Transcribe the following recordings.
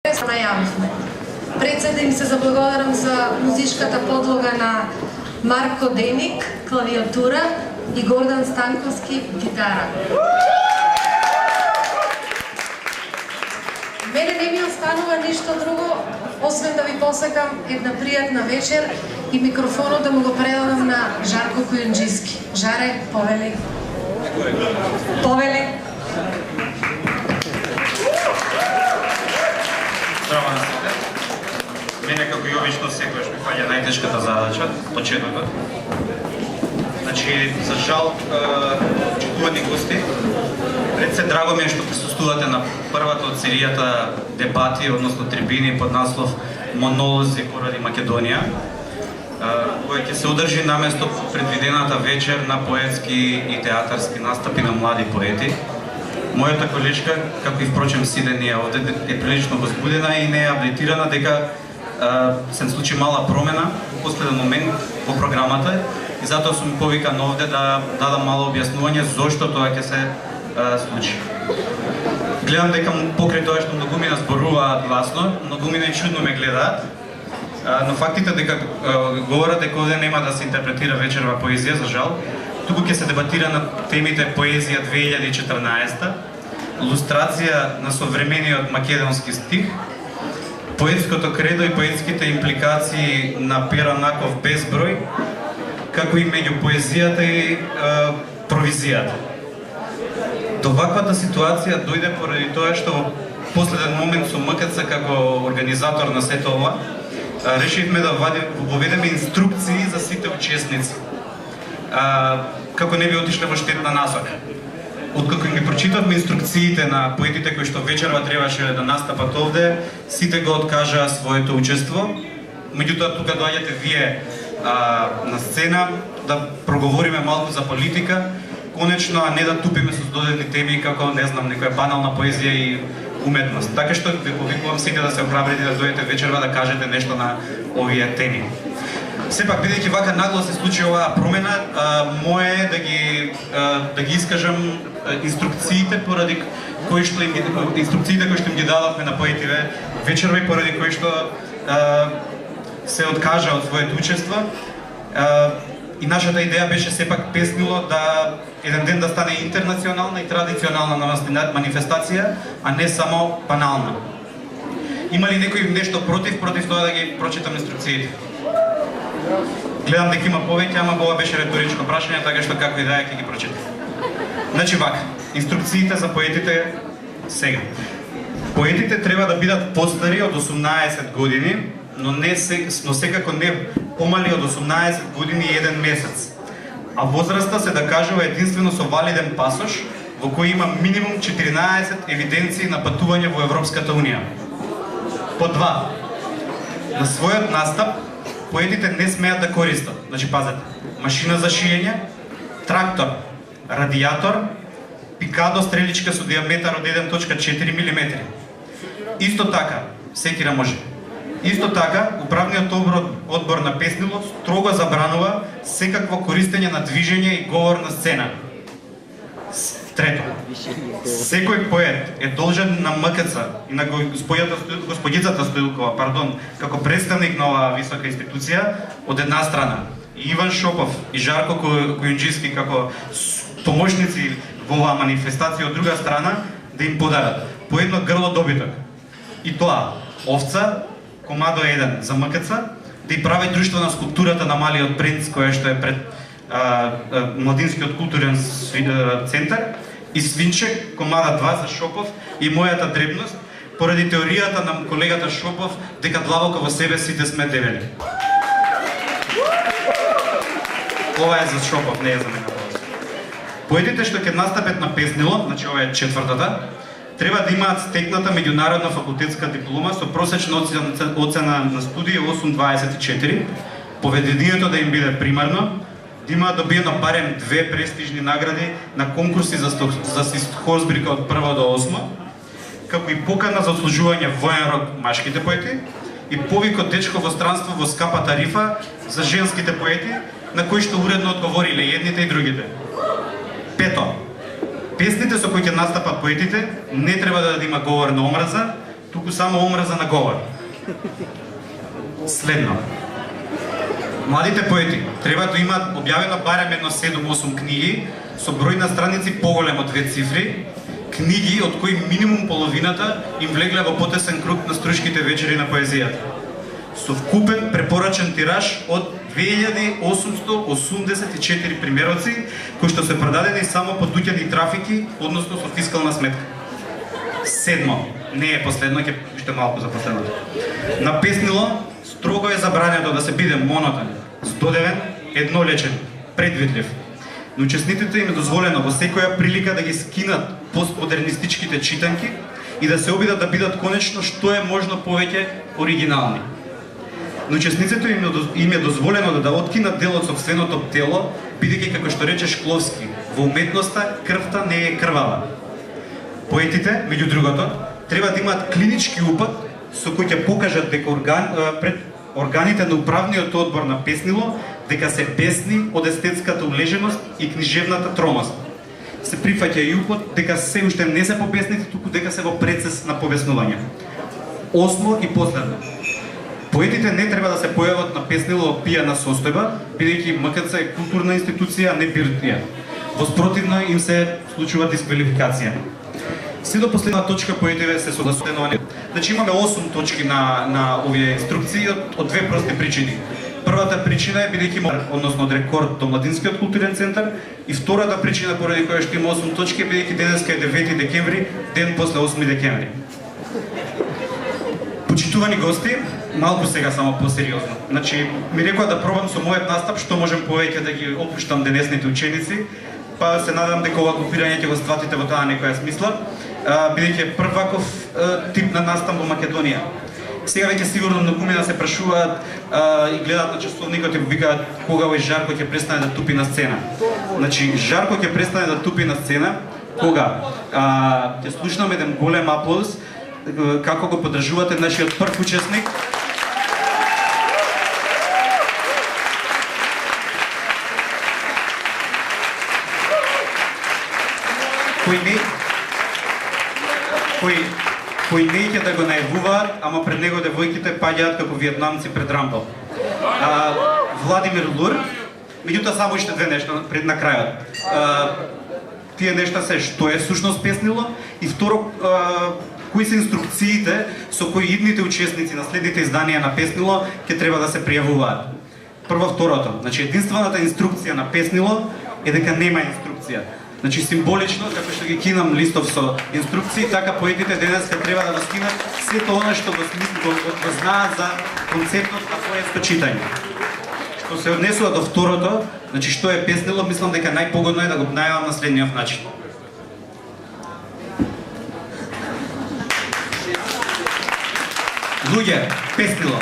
Најавивме. Пред се да им се заблагодарам за музичката подлога на Марко Деник, клавиатура, и Гордан Станковски, гитара. Мене не ми останува ништо друго, освен да ви посакам една пријатна вечер и микрофонот да му го предадам на Жарко Кујунџиски. Жаре, повели. Повели. Здраво на сите. Мене како и обично секојаш ми фаќа најтешката задача, почетокот. Значи, за жал, читувани гости, пред се драго ми е што присуствувате на првата од серијата дебати, односно трибини под наслов Монолози поради Македонија, која ќе се одржи наместо предвидената вечер на поетски и театарски настапи на млади поети. Мојата колешка, како и впрочем сите ние овде, е прилично возбудена и не е апдейтирана дека се случи мала промена во последен момент во програмата и затоа сум повикан овде да дадам мало објаснување зошто тоа ќе се случи. Гледам дека покрај тоа што многумина зборуваат гласно, многумина и чудно ме гледаат, но фактите дека говорат дека овде нема да се интерпретира вечерва поезија, за жал, туку ќе се дебатира на темите поезија 2014, лустрација на современиот македонски стих, поетското кредо и поетските импликации на Пера Наков безброј, како и меѓу поезијата и провизијата. До ваквата ситуација дојде поради тоа што во последен момент со МКЦ како организатор на сето ова, решивме да воведеме инструкции за сите учесници, како не би отишле во штетна насока. Откако ги прочитавме инструкциите на поетите кои што вечерва требаше да настапат овде, сите го откажаа своето учество. Меѓутоа тука доаѓате вие на сцена да проговориме малку за политика, конечно, а не да тупиме со додадени теми како, не знам, некоја банална поезија и уметност. Така што ви повикувам сите да се охрабрите да дојдете вечерва да кажете нешто на овие теми. Сепак, бидејќи вака нагло се случи оваа промена, мое е да ги искажам инструкциите поради кои што им ги дадовме на поетиве вечерва и поради кои што се откажа од своето учество. И нашата идеја беше сепак Песнило да еден ден да стане интернационална и традиционална манифестација, а не само банална. Има ли некој нешто против тоа да ги прочитам инструкциите? Гледам дека има повеќе, ама ова беше реторичко прашање, така што како и да е ќе ги прочитам. Значи вака, инструкциите за поетите сега. Поетите треба да бидат постари од 18 години, но секако не помали од 18 години и 1 месец. А возраста се докажува единствено со валиден пасош во кој има минимум 14 евиденции на патување во Европската Унија. По 2. На својот настап поетите не смеат да користат, значи пазете, машина за шиење, трактор, радијатор, пикадо стреличка со диаметар од 1.4 мм. Исто така, секира може. Исто така, управниот одбор на Песнило строго забранува секакво користење на движење и говор на сцена. Трето, секој поет е должен на МКЦ и на господјицата Стоилкова, како представник на оваа висока институција, од една страна, и Иван Шопов и Жарко Кујунџиски како помошници во оваа манифестација од друга страна, да им подарат по едно грло добиток. И тоа, овца, комадо 1 за МКЦ, да и прави друштво на скулптурата на Малиот принц, која што е пред Младинскиот културен центар, и свинче, комада 2 за Шопов и мојата дребност, поради теоријата на колегата Шопов дека длабоко во себе сите сме дебели. Ова е за Шопов, не е за мене. Поетите што ќе настапат на Песнило, значи ова е четвртата, треба да имаат стекната меѓународна факултетска диплома со просечна оцена на студија 8.24, поведението да им биде примарно, да имаат добиено барем 2 престижни награди на конкурси за стихосбирка од 1 до 8, како и покана за отслужување воен род машките поети и повик од дечково странство во скапа тарифа за женските поети, на кои што уредно одговориле едните и другите. Пето, песните со кои ќе настапат поетите не треба да има говор на омраза, туку само омраза на говор. Следно. Младите поети треба да имаат објавено барем едно 7-8 книги со број на страници поголем од 2 цифри, книги од кои минимум половината им влегле во потесен круг на Струшките вечери на поезијата. Со вкупен препорачен тираж од 2884 примероци, кои што се продадени само по дуќани трафики, односно со фискална сметка. Седмо, не е последно, ќе уште малку за последното. На песнило строго е забрането да се биде монотон, здодевен, еднолечен, предвидлив. Но учесниците им е дозволено во секоја прилика да ги скинат постмодернистичките читанки и да се обидат да бидат конечно што е можно повеќе оригинални. Но учесниците им е дозволено да откинат дел од сопственото тело, бидејќи како што рече Шкловски, во уметноста крвта не е крвава. Поетите, меѓу другото, треба да имаат клинички упат со кој ќе покажат дека пред органите на управниот одбор на песнило дека се бесни од естетската улеженост и книжевната тромост. Се прифаќа и упот дека се уште не се побесници, туку дека се во процес на повеснување. Осмо и последно. Поетите не треба да се појават на песнило пијана состојба, бидејќи МКЦ е културна институција, а не биртија. Во спротивно им се случува дисквалификација. Се до последна точка поетите се согласувани. Значи имаме 8 точки на овие инструкции од две прости причини. Првата причина е бидејќи односно од рекорд до Младинскиот културен центар и втората причина поради која што има 8 точки е бидејќи денеска е 9 декември, ден после 8 декември. Почитувани гости, малку сега само посериозно. Значи ми рекоа да пробам со мојот настап што можем повеќе да ги опуштам денесните ученици, па се надам дека ова групирање ќе го сватите во таа некоја смисла, бидејќи прв ваков тип на настап во Македонија. Сега веќе сигурно многумина се прашуваат и гледаат на часовникот и викаат кога овој Жарко ќе престане да тупи на сцена. Значи Жарко ќе престане да тупи на сцена кога ќе слушнаме еден голем аплауз како го поддржувате нашиот прв учесник. Кој не ќе да го најавуваат, ама пред него девојките паѓаат како виетнамци пред Рамбо. Владимир Лур, меѓутоа само уште две нешта пред на крајот. Тие нешта се што е сушност песнило и второ кои се инструкциите со кои идните учесници на следните изданија на песнило ќе треба да се пријавуваат. Прво второто, значи единствената инструкција на песнило е дека нема инструкција. Значи символично, како што ги кинам листов со инструкции, така поетите денеска треба да го скинат сето она што го знаат за концептот на поетско читање. Што се однесува до второто, значи што е песнило, мислам дека најпогодно е да го најавам на следниот начин. Луѓе, песнило.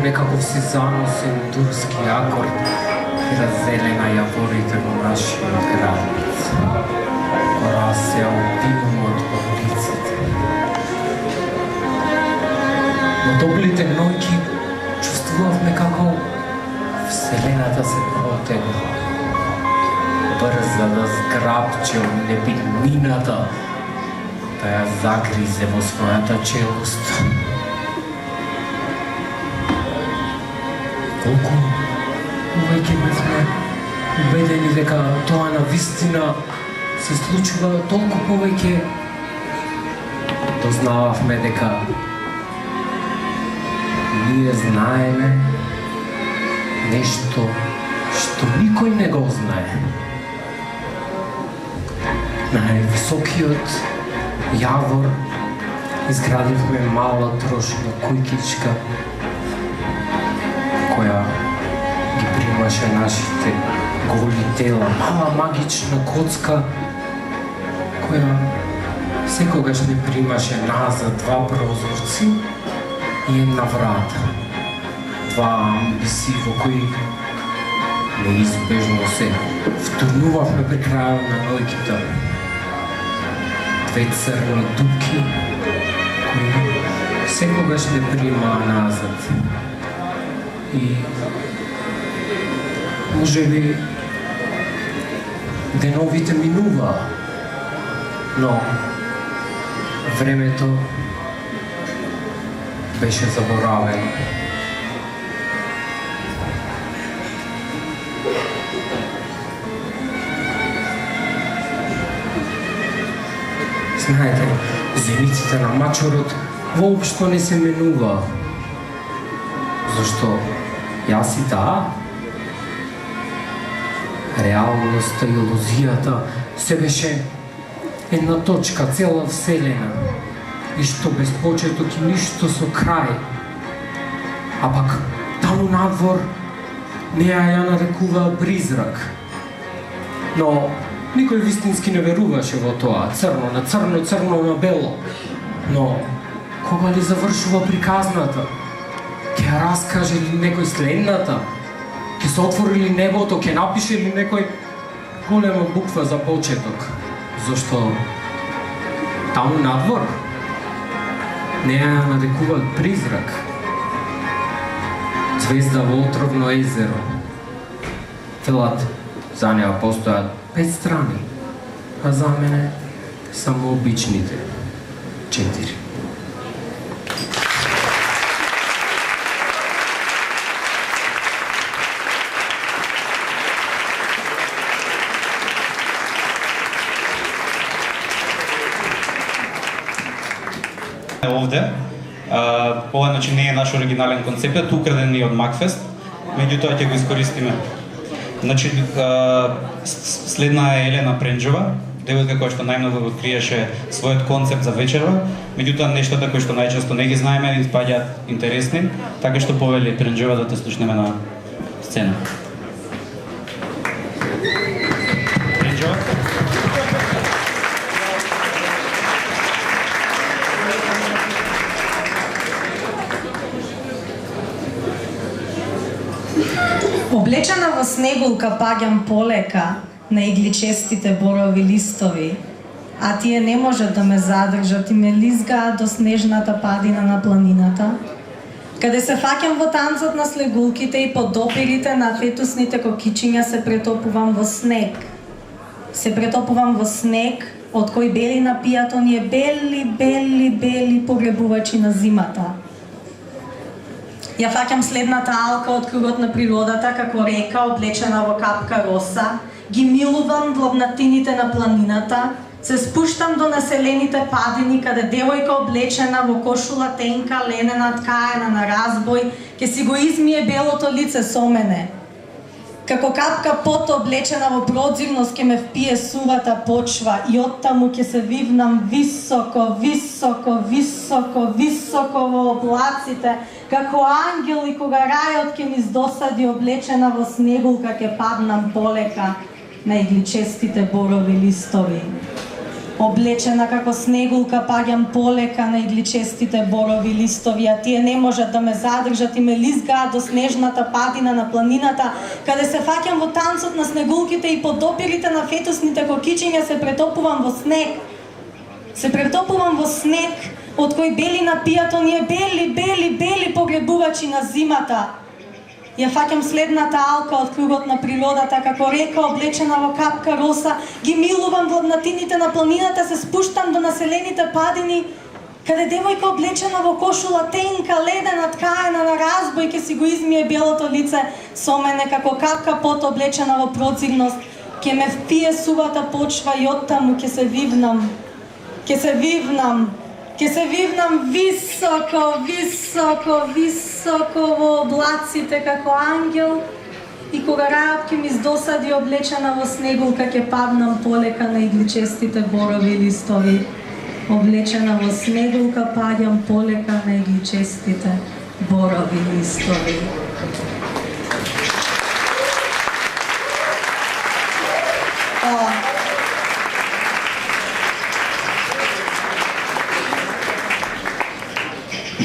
некаков си заносен турски акорд кај зелена јаворите во нашиот град. Кога се опивам од улиците. Но топлите ноќи чувствувавме како вселената се протегна. Брза да зграбче од небитнината, да ја загризе во својата челост. Колку увеќе бевме убедени дека тоа навистина се случува, толку повеќе дознававме дека ние знаеме нешто што никој не го знае. На високиот јавор изградивме мала трошна кујкичка која ги примаше нашите голи тела, мала магична коцка која секогаш не примаше назад два прозорци и една врата. Два амбиси во кои неизбежно се втурнувавме при крајот на ноќта. Две црни дупки кои секогаш не примаа назад. И можеби деновите минуваа, но времето беше заборавено. Знаете, зениците на мачорот воопшто не се менуваа. Зашто јас и таа, реалноста и илузијата се беше една точка, цела вселена, и што без почеток и ништо со крај. А пак таму надвор неа ја нарекуваа призрак. Но никој вистински не веруваше во тоа, црно на црно, црно на бело. Но кога ли завршува приказната, ќе ја раскаже ли некој следната, ќе се отвори ли небото, ќе напише ли некој голема буква за почеток. Зашто таму надвор неа ја нарекуваат призрак. Звезда во отровно езеро. Велат, за неа постојат 5 страни, а за мене само обичните 4. Овде, ова значи не е наш оригинален концепт, украден ни од Макфест, меѓутоа ќе го искористиме. Значи, следна е Елена Пренџова, девојка која што најмногу го криеше својот концепт за вечерва, меѓутоа нештата кои што најчесто не ги знаеме и спаѓаат интересни, така што повели Пренџова да те слушнеме на сцена. Пренџова. Облечена во снегулка паѓам полека на игличестите борови листови, а тие не можат да ме задржат и ме лизгаат до снежната падина на планината, каде се фаќам во танцот на слегулките и под допирите на фетусните кокичиња се претопувам во снег. Се претопувам во снег, од кој бели напијат оние бели, бели, бели погребувачи на зимата. Ја фаќам следната алка од кругот на природата како река облечена во капка роса, ги милувам длабнатините на планината, се спуштам до населените падини каде девојка облечена во кошула тенка, ленена, ткаена на разбој, ќе си го измие белото лице со мене. Како капка пот облечена во продзивност ќе ме впие сувата почва и оттаму ќе се вивнам високо, високо, високо, високо во облаците, како ангел и кога рајот ќе ми издосади облечена во снегулка ќе паднам полека на игличестите борови листови. Облечена како снегулка паѓам полека на игличестите борови листови, а тие не можат да ме задржат и ме лизгаат до снежната падина на планината, каде се фаќам во танцот на снегулките и под допирите на фетусните кокичиња се претопувам во снег. Се претопувам во снег, од кој бели на пијато ние бели погребувачи на зимата. Ја фаќам следната алка од кругот на природата, како река облечена во капка роса, ги милувам воднатините на планината, се спуштам до населените падини, каде девојка облечена во кошула тенка, ледена, ткаена на разбој, ке си го измие белото лице со мене, како капка пот облечена во процигност, ке ме впие сувата почва и оттаму ке се вивнам. Ке се вивнам високо во облаците како ангел и кога рајот ке ми издосади облечена во снегулка ке паднам полека на игличестите борови листови. Облечена во снегулка паѓам полека на игличестите борови листови.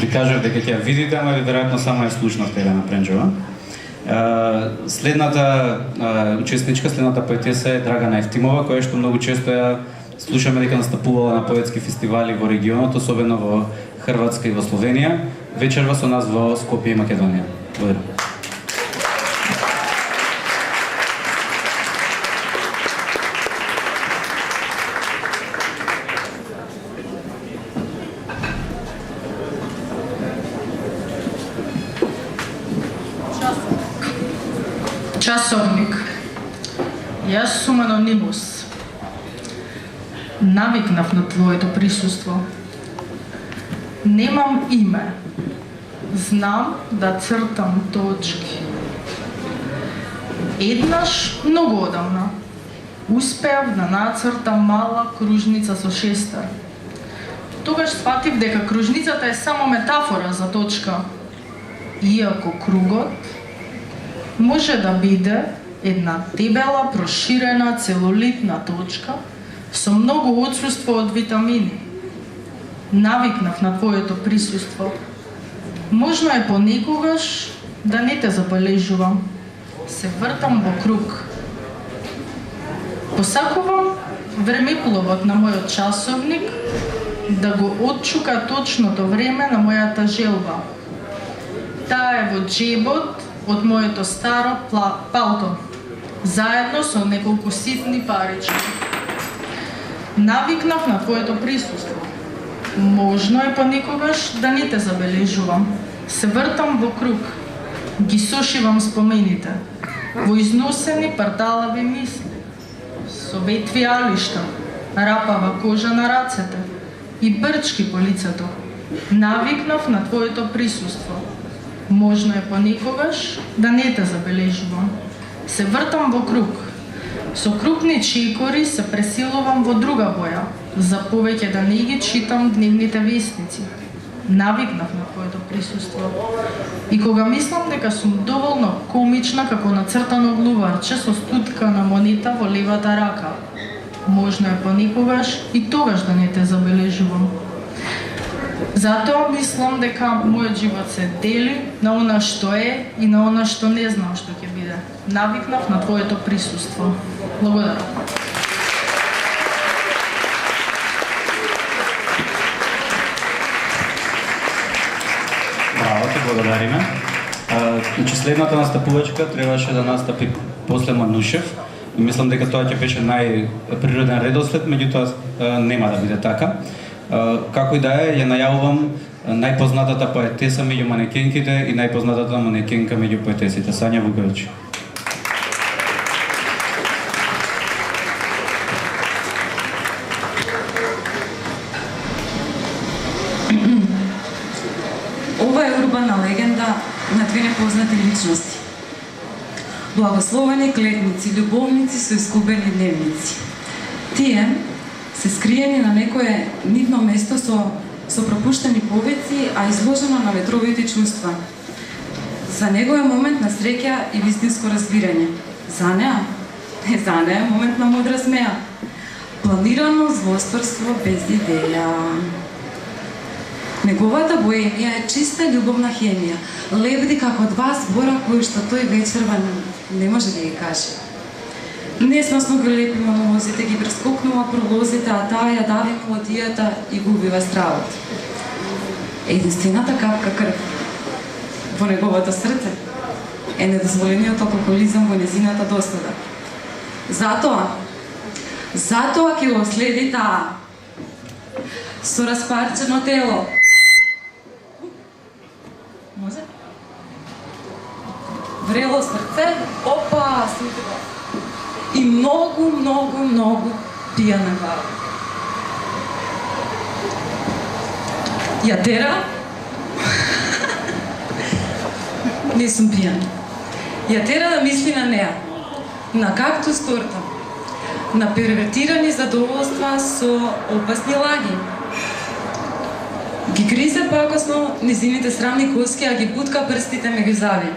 Ви кажав дека ќе ја видите, ама веројатно само ја слушнавте Елена Пренџова. Следната учесничка, следната поетеса е Драгана Евтимова, која што многу често ја слушаме дека настапувала на поетски фестивали во регионот, особено во Хрватска и во Словенија. Вечерва со нас во Скопје и Македонија. Благодарам. Часовник. Јас сум анонимус. Навикнав на твоето присуство. Немам име. Знам да цртам точки. Еднаш, многу одамна, успеав да нацртам мала кружница со шестер. Тогаш сфатив дека кружницата е само метафора за точка. Иако кругот може да биде една дебела, проширена, целулитна точка со многу отсуство од витамини. Навикнав на твоето присуство. Можно е понекогаш да не те забележувам. Се вртам во круг. Посакувам времепловот на мојот часовник да го отчука точното време на мојата желба. Таа е во джебот од моето старо палто, заедно со неколку ситни парички. Навикнав на твоето присуство. Можно е понекогаш да не те забележувам. Се вртам во круг. Ги сошивам спомените. Во износени парталави мисли. Со ветви алишта, рапава кожа на рацете и брчки по лицето. Навикнав на твоето присуство. Можно е понекогаш да не те забележувам. Се вртам во круг. Со крупни чекори се пресилувам во друга боја, за повеќе да не ги читам дневните вестници. Навикнав на твоето присуство. И кога мислам дека сум доволно комична како нацртано глуварче со стутка на монета во левата рака, можно е понекогаш и тогаш да не те забележувам. Затоа мислам дека мојот живот се дели на она што е и на она што не знам што ќе биде. Навикнав на твоето присуство. Благодарам. Браво, ти благодариме. Значи, следната настапувачка требаше да настапи после Манушев. И мислам дека тоа ќе беше најприроден редослед, меѓутоа нема да биде така. Како и да е, ја најавувам најпознатата поетеса меѓу манекенките и најпознатата манекенка меѓу поетесите, Сања Вуковиќ. Ова е урбана легенда на две непознати личности. Благословени клетници, љубовници со искубени дневници. Тие се скриени на некое нивно место со пропуштени повеци, а изложено на ветровите чувства. За него е момент на среќа и вистинско разбирање. За неа е момент на мудра смеа. Планирано злосторство без идеја. Неговата боемија е чиста љубовна хемија. Лебди како два збора кои што тој вечерва не може да ги каже. Несносно ги лепи монолозите, ги прескокнува пролозите, а таа ја дави мелодијата и губива стравот. Единствената капка крв во неговото срце е недозволениот алкохолизам во незината достода. Затоа ќе го следи таа со распарчено тело. Може? Врело срце, опа, сутро. И многу пијана глава. Ја тера? Не сум пијан. Ја тера да мисли на неа, на кактус торта, на первертирани задоволства со опасни лаги. Ги гризе пакосно низините срамни коски, а ги бутка прстите меѓу зави.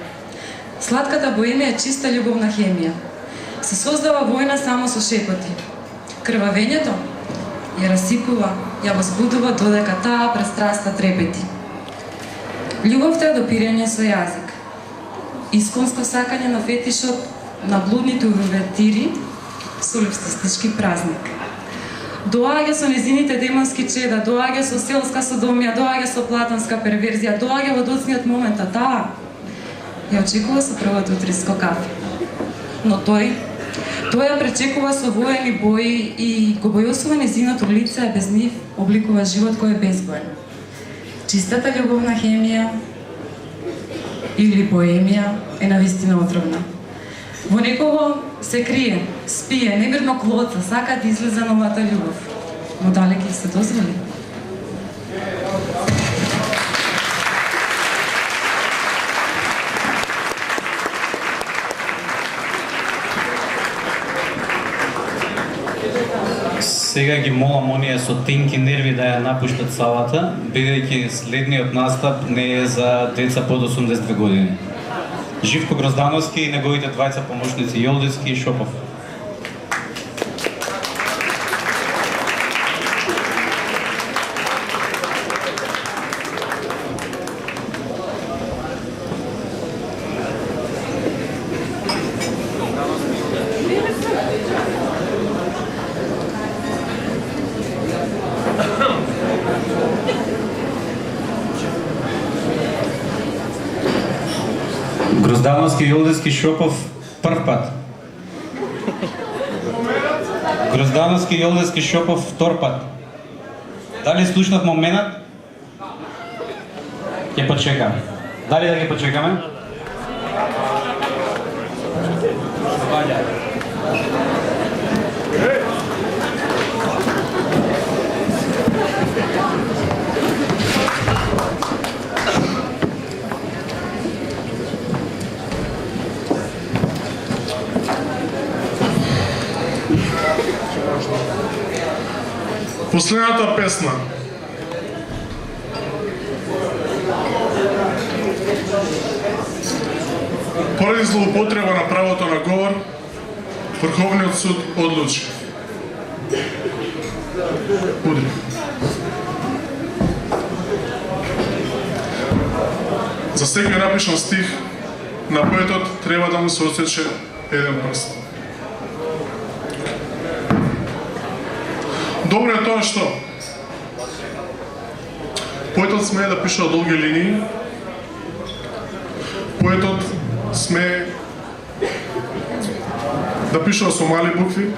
Сладката боемија е чиста љубовна хемија. Се создава војна само со шепоти. Крвавењето ја расипува, ја возбудува додека таа престрастта трепети. Љубовта е допирање со јазик. Исконско сакање на фетишот на блудните увертири солипстички празник. Доаѓа со незините демонски чеда, доаѓа со селска содомија, доаѓа со платонска перверзија, доаѓа во доцниот момент, а таа ја очекува со првото утринско кафе. Но тој ја пречекува со воени бои и го бојосува незиното лице, а без нив обликува живот кој е безбоен. Чистата љубовна хемија или боемија е навистина отровна. Во некого се крие, спие, немирно клоца, сака да излезе новата љубов. Но дали ќе се дозволи? Сега ги молам оние со тенки нерви да ја напуштат салата, бидејќи следниот настап не е за деца под 82 години. Живко Гроздановски и неговите двајца помошници Јолдевски и Шопов. Гроздановски, Јолдевски, Шопов, прв пат. Гроздановски, Јолдевски, Шопов, втор пат. Дали слушнав моментот? Ќе почекам. Дали да ги почекаме? Последната песна. Поради злоупотреба на правото на говор, Врховниот суд одлучи. Удри. За секој напишан стих на поетот треба да му се отсече еден прст. Добро е тоа што поетот смее да пишува долги линии, поетот смее да пишува со мали букви,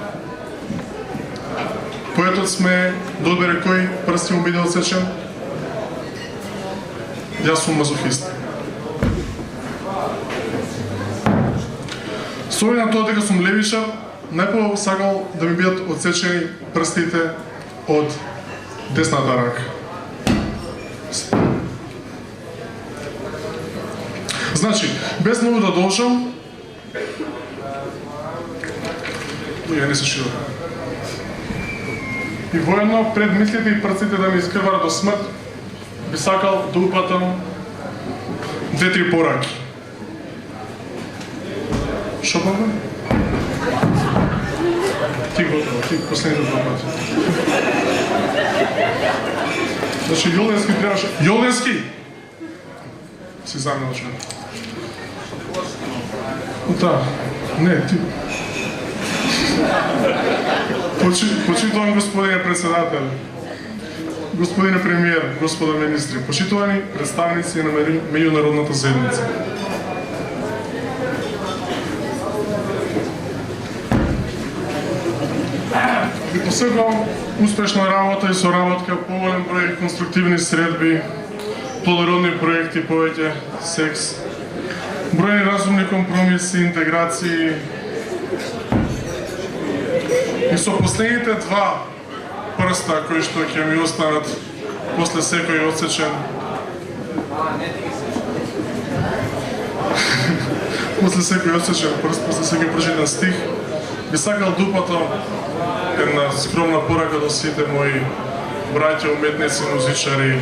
поетот смее да одбере кој прст му биде отсечен. Јас сум мазохист. Со оглед на тоа дека сум левичар, најпрво сакал да ми бидат отсечени прстите од десната рака. Значи, без многу да должам, ја не се ширам. И воедно пред мислите и прците да ми искрвара до смрт, би сакал да упатам 2-3 пораки. Шо баба? Ти готово, ти последните два пати. Значи Јоленски трябваше... Јоленски! Си замълча. Да, не, ти... Почитуван господине председател, господине премиер, господа министри, почитувани представници на меѓународната заедница. Ви посебувам успешна работа и соработка, поголем број конструктивни средби, плодородни проекти, повеќе секс, бројни разумни компромиси, интеграции. И со последните два прста кои што ќе ми останат после секој отсечен после секој отсечен прст, после секој прочитан стих, би сакал дупато една скромна порака до сите мои браќа, уметници, музичари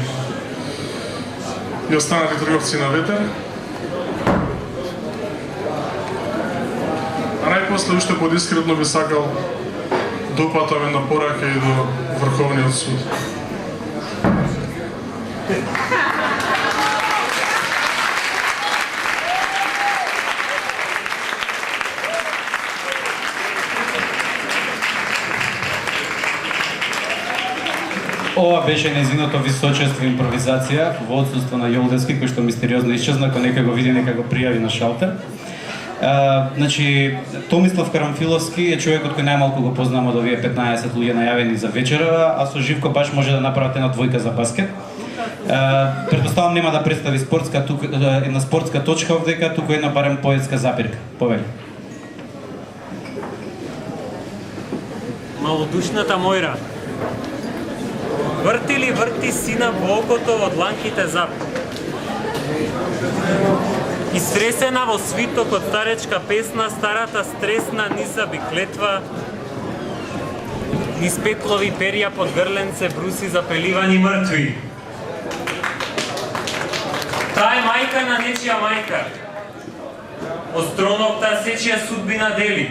и останати трговци на ветер. А најпосле уште подискретно би сакал допатаме на порака и до Врховниот суд. Ова беше незиното височество импровизација во отсуство на Јолденски, кој што мистериозно исчезна, кој нека го види, нека го пријави на шалтер. Значи, Томислав Карамфиловски е човекот кој најмалку го познам од овие 15 луѓе најавени за вечера, а со Живко баш може да направите една двојка за баскет. Предпоставам нема да представи една спортска точка овдека, туку една барем поетска запирка. Повели. Малодушната Мојра. Врти ли врти сина во окото во дланките зап. Истресена во свиток од старечка песна, старата стресна низ биклетва, низ петлови перја под грленце бруси запеливани мртви. Таа е мајка на нечија мајка. Остроновта сечија судбина дели.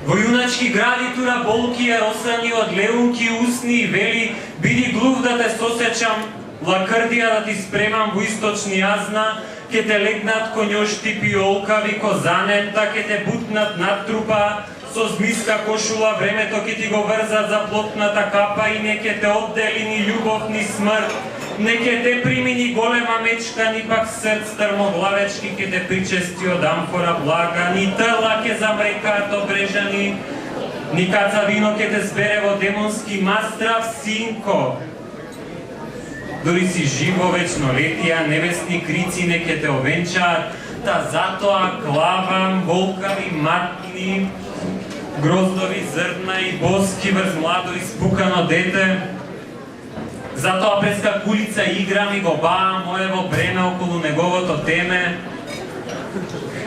Во јуначки гради тура болки ја росани од леунки усни и вели: биди глув да те сосечам, лакрдија да ти спремам во источни јазна, ке те легнат конјошти пиолкави козанета, ке те бутнат над трупа, со змиска кошула времето ке ти го врзат за плотната капа и не ке те оддели ни љубов ни смрт, не ке те прими ни голема мечка, ни пак срц трмоглавечки ке те причести од амфора блага, ни тела ке замрекаат обрежани, ни каца вино ке те збере во демонски мастрав синко. Дори си живо вечно летија, небесни крици не ке те овенчаат, та затоа клавам, волкави, матни, гроздови зрна и боски врз младо испукано дете. Затоа преска кулица играм и го баам моево бреме околу неговото теме.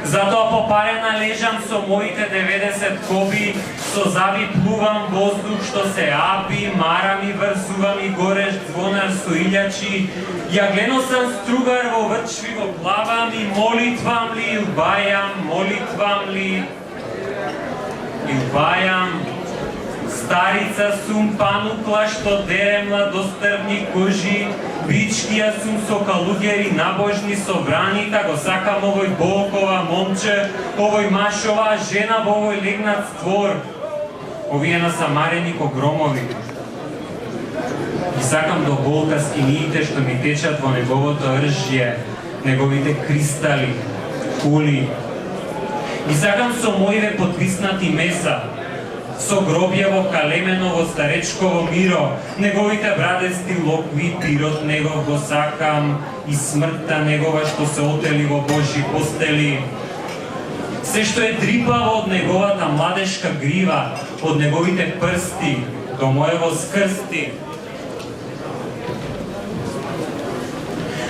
Затоа попарена лежам со моите 90 коби, со зави плувам воздух што се апи, марам и врзувам и гореш звонар со илјачи. Ја гленосам стругар во врчви го плавам и молитвам ли, убајам, молитвам ли, и убајам. Старица сум панукла што дере младострвни кожи, бичкија сум со калугери набожни со врани, та го сакам овој болкова момче, овој машова жена во овој легнат створ, овие насамарени ко громови. И сакам до болка скиниите што ми течат во неговото ржје, неговите кристали, кули. И сакам со моиве подвиснати меса, со гробјево калеменово старечково миро, неговите брадести локви, пирот негов го сакам и смртта негова што се отели во Божи постели. Се што е дрипаво од неговата младешка грива, од неговите прсти до моево скрсти.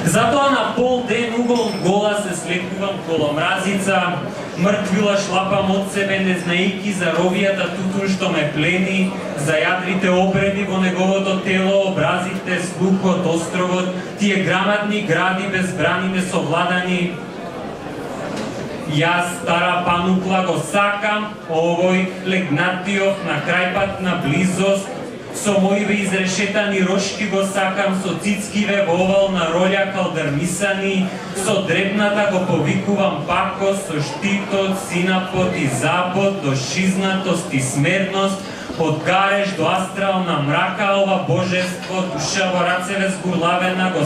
Затоа на пол ден угол гола се слекувам коло мразица, мртвила шлапам од себе, не знаејќи за ровијата тутун што ме плени, за јадрите обреди во неговото тело, образите, слухот, островот, тие грамадни гради без брани несовладани. Јас, стара панукла, го сакам овој легнатиов на крајпатна близост, со моиве изрешетани рожки го сакам, со цицкиве во овална роља калдармисани, со дребната го повикувам пако, со штитот, синапот и запот, до шизнатост и смерност, од гареж до астрална мрака, ова божество, душа во рацеве сгурлавена, го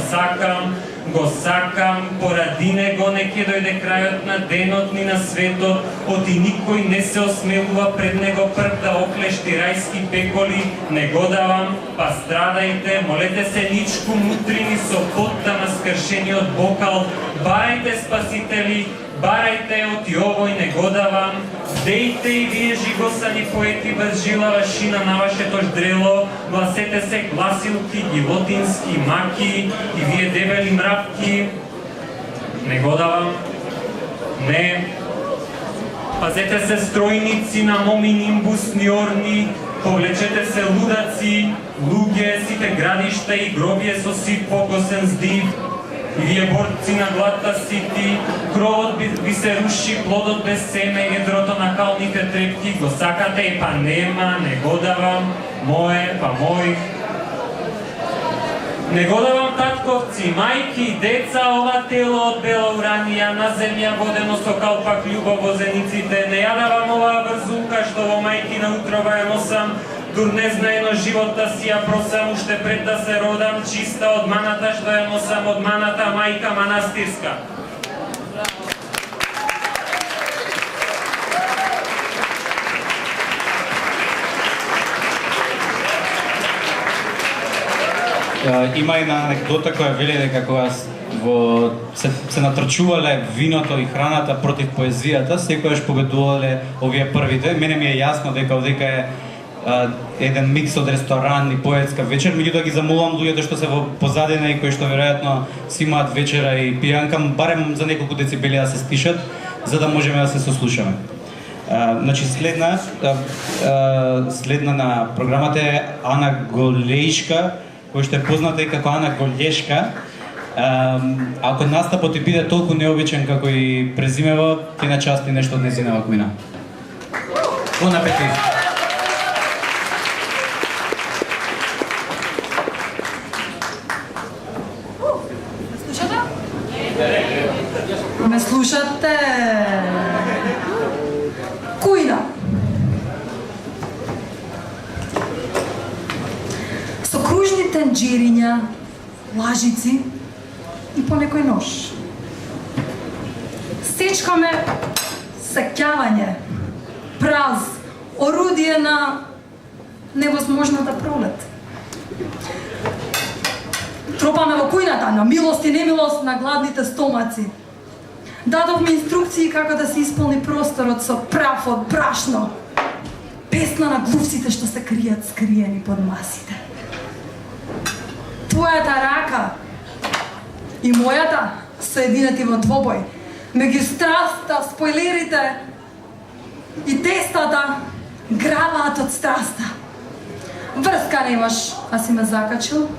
сакам, поради него неќе дојде крајот на денот ни на светот, оти никој не се осмелува пред него прв да оклешти рајски пеколи, не го давам, па страдајте, молете се ничку мутрини со потта на скршениот бокал, барајте спасители, барајте оти овој не го давам, дејте и вие жигосани поети без жилава шина на вашето ждрело, гласете се гласилки, гилотински маки и вие дебели мравки, не го давам, не. Пазете се стројници на моми нимбусни орни, повлечете се лудаци, луѓе, сите градишта и гробје со сит покосен здив, и вие борци на глата сити, кровот ви се руши, плодот без семе, едрото на калните трепки, го сакате и па нема, не го давам, мое, па мој. Не го давам татковци, мајки, деца, ова тело од бела уранија, на земја водено со калпак љубов во зениците, не ја давам оваа врзулка што во мајкина утрова ја носам, дур не знаено животта си ја просам, уште пред да се родам, чиста од маната што ја носам, од маната мајка манастирска. Има една анекдота која вели дека кога се натрчувале виното и храната против поезијата, секогаш победувале овие првите. Мене ми е јасно дека овдека е еден микс од ресторан и поетска вечер, меѓутоа ги замолувам луѓето што се во позадина и кои што веројатно си имаат вечера и пијанка, барем за неколку децибели да се стишат, за да можеме да се сослушаме. Значи следна на програмата е Ана Голешка, кој што е позната и како Ана Голешка. Ако настапот ти биде толку необичен како и презимево, ти на части нешто од нејзинава кујна. Бон апетит! Ме слушате? Кујна. Со кружни тенџериња, лажици и по некој нож. Сечкаме сеќавање, праз, орудие на невозможната пролет. Тропаме во кујната на милост и немилост на гладните стомаци. Дадовме инструкции како да се исполни просторот со прав од брашно. Песна на глувците што се кријат скриени под масите. Твојата рака и мојата соединети во двобој. Меѓу страста, спойлерите и тестата граваат од страста. Врска немаш, а си ме закачил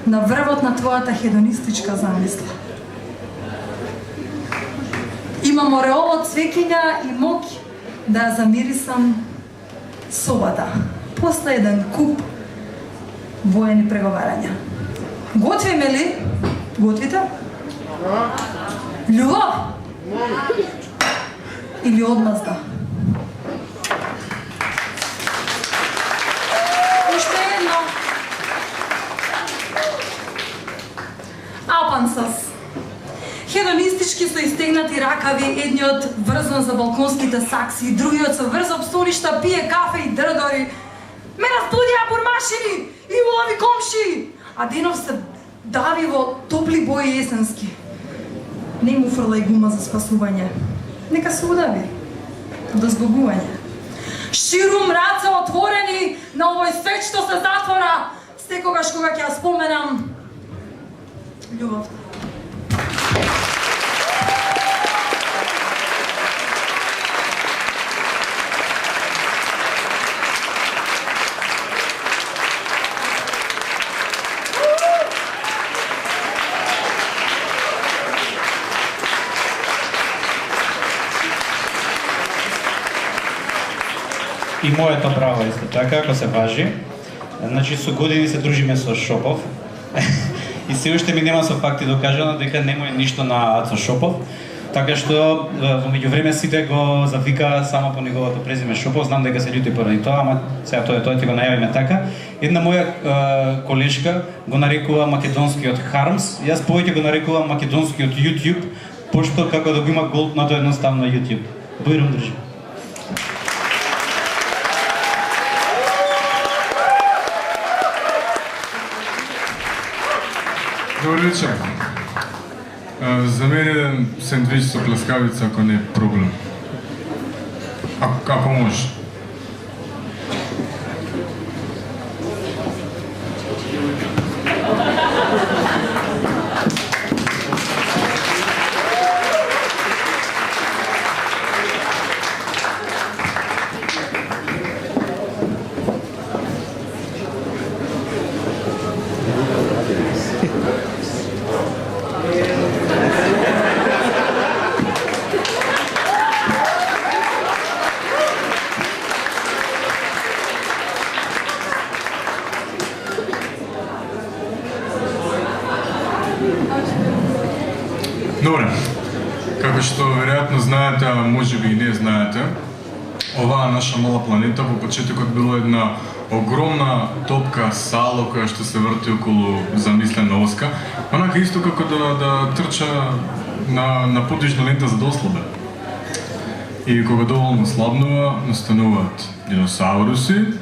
на врвот на твојата хедонистичка замисла. Имам ореол од цвеќиња и моки да ја замирисам собата. После еден куп воени преговарања. Готвиме ли? Готвите? Љубов? Или одмазда? Уште едно. Апансас. Хедонистички со истегнати ракави, едниот врзан за балконските сакси, другиот со врз обстоништа пие кафе и дрдори. Ме растудија бурмашини и улови комши, а денов се дави во топли бои есенски. Не му фрлај гума за спасување. Нека се удави до збогување. Ширум раце отворени на овој свет што се затвора, секогаш кога ќе ја споменам љубовта. И моето право исто така, ако се важи. Значи со години се дружиме со Шопов. И се уште ми нема со факти докажано дека нема ништо на Ацо Шопов. Така што во меѓувреме сите го завика само по неговото презиме Шопов. Знам дека се љути поради тоа, ама сега тоа ќе го најавиме така. Една моја колешка го нарекува македонскиот Хармс, јас повеќе го нарекувам македонскиот YouTube, пошто како да го има голтнато едноставно YouTube. Бојрум држи. Добар вечер. За мене сендвич со плескавица, ако не е проблем. Ако може. Добре, како што веројатно знаете, а можеби и не знаете, оваа наша мала планета во почетокот била една огромна топка сало која што се врти околу замислена оска, онака исто како да трча на подвижна лента за да ослабе. И кога доволно слабнува, настануваат диносауруси,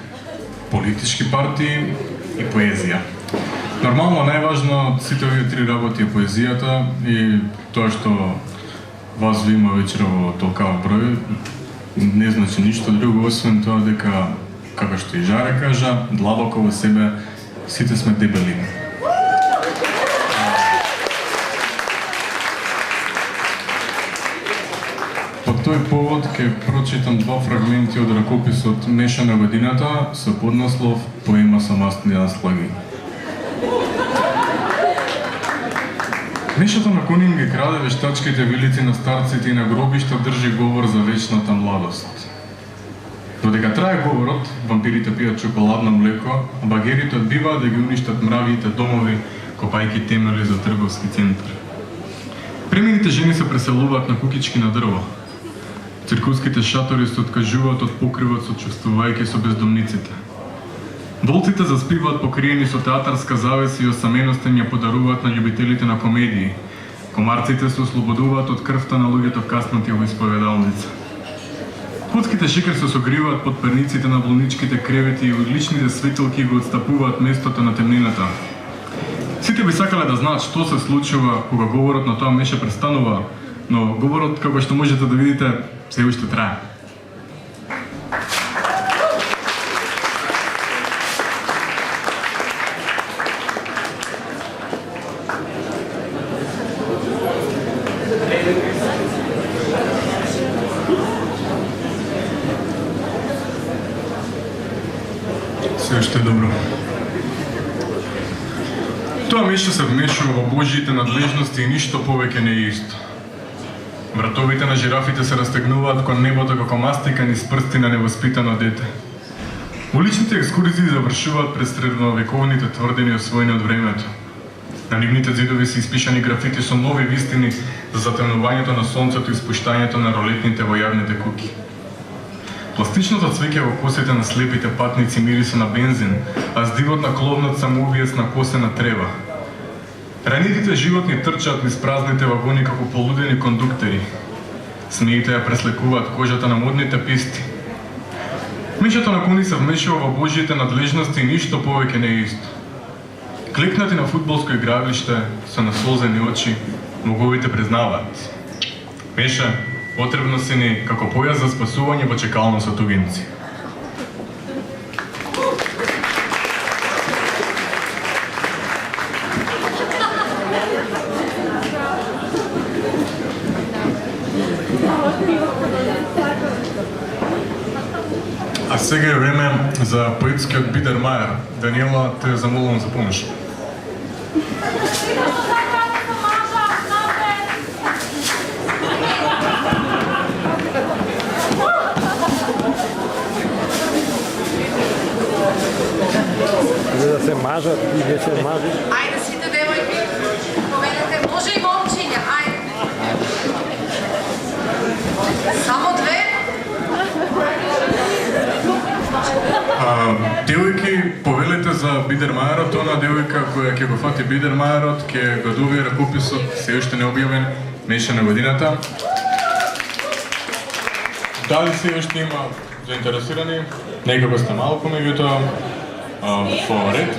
политички партии и поезија. Нормално, најважно од сите овие три работи е поезијата и тоа што вас ви има вечера во толкава број не значи ништо друго, освен тоа дека, како што и Жаре кажа, длабоко во себе сите сме дебели. По тој повод ќе прочитам два фрагменти од ракописот Меша на годината со поднаслов Поема со мастни наслаги. Мешата на Конин ги краде вештачките вилици на старците и на гробишта држи говор за вечната младост. Додека трае говорот, вампирите пијат чоколадно млеко, а багерите одбиваат да ги уништат мравиите домови, копајки темели за трговски центар. Премините жени се преселуваат на кукички на дрво. Циркуските шатори се откажуваат од покривот, сочувствувајќи со бездомниците. Волците заспиваат покриени со театарска завеса и осаменоста им ја подаруваат на љубителите на комедии. Комарците се ослободуваат од крвта на луѓето вкаснати во исповедалница. Куцките шикер се согриваат под перниците на болничките кревети и одличните светилки го отстапуваат местото на темнината. Сите би сакале да знаат што се случува кога говорот на тоа меше престанува, но говорот, како што можете да видите, се уште трае. Се уште добро. Тоа меше се вмешува во Божиите надлежности и ништо повеќе не е исто. Вратовите на жирафите се растегнуваат кон небото како мастика низ прсти на невоспитано дете. Уличните екскурзии завршуваат пред средновековните тврдини освоени од времето. На нивните зидови се испишани графити со нови вистини за затемнувањето на сонцето и спуштањето на ролетните во јавните куки. Пластичното цвеќе во косите на слепите патници мирише на бензин, а здивот на кловнат самоубиец на косена трева. Ранитите животни трчаат низ празните вагони како полудени кондуктери. Смеите ја преслекуваат кожата на модните писти. Мишето на кони се вмешува во Божиите надлежности и ништо повеќе не е исто. Клекнати на фудбалско игралиште со насолзени очи, моговите признаваат. Меше, потребно си ни како појас за спасување во чекално со тугинци. А сега е време за поетскиот Бидермајер. Даниела, те замолувам за помош. мажат и да се мажат. Ајде сите девојки, поведете, може и момчиња, ајде. Само две? Девојки, повелете за Бидермајерот, она девојка која ќе го фати Бидермајерот, ќе го добие ракописот, се уште не објавен, меша на годината. Дали се уште има заинтересирани? Некако сте малку, меѓутоа, по ред.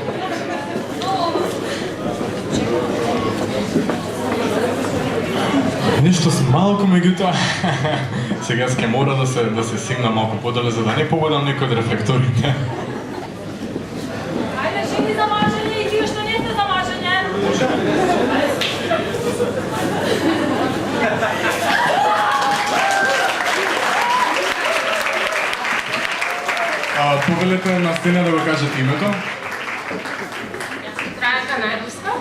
Нешто с малку, меѓутоа, сега ќе мора да се симна малку подале, за да не погодам некој од рефлекторите. Ајде, жени за мажење и тие што не сте за мажење. Повелете на сцена да го кажете името. Трајанка Најдовска.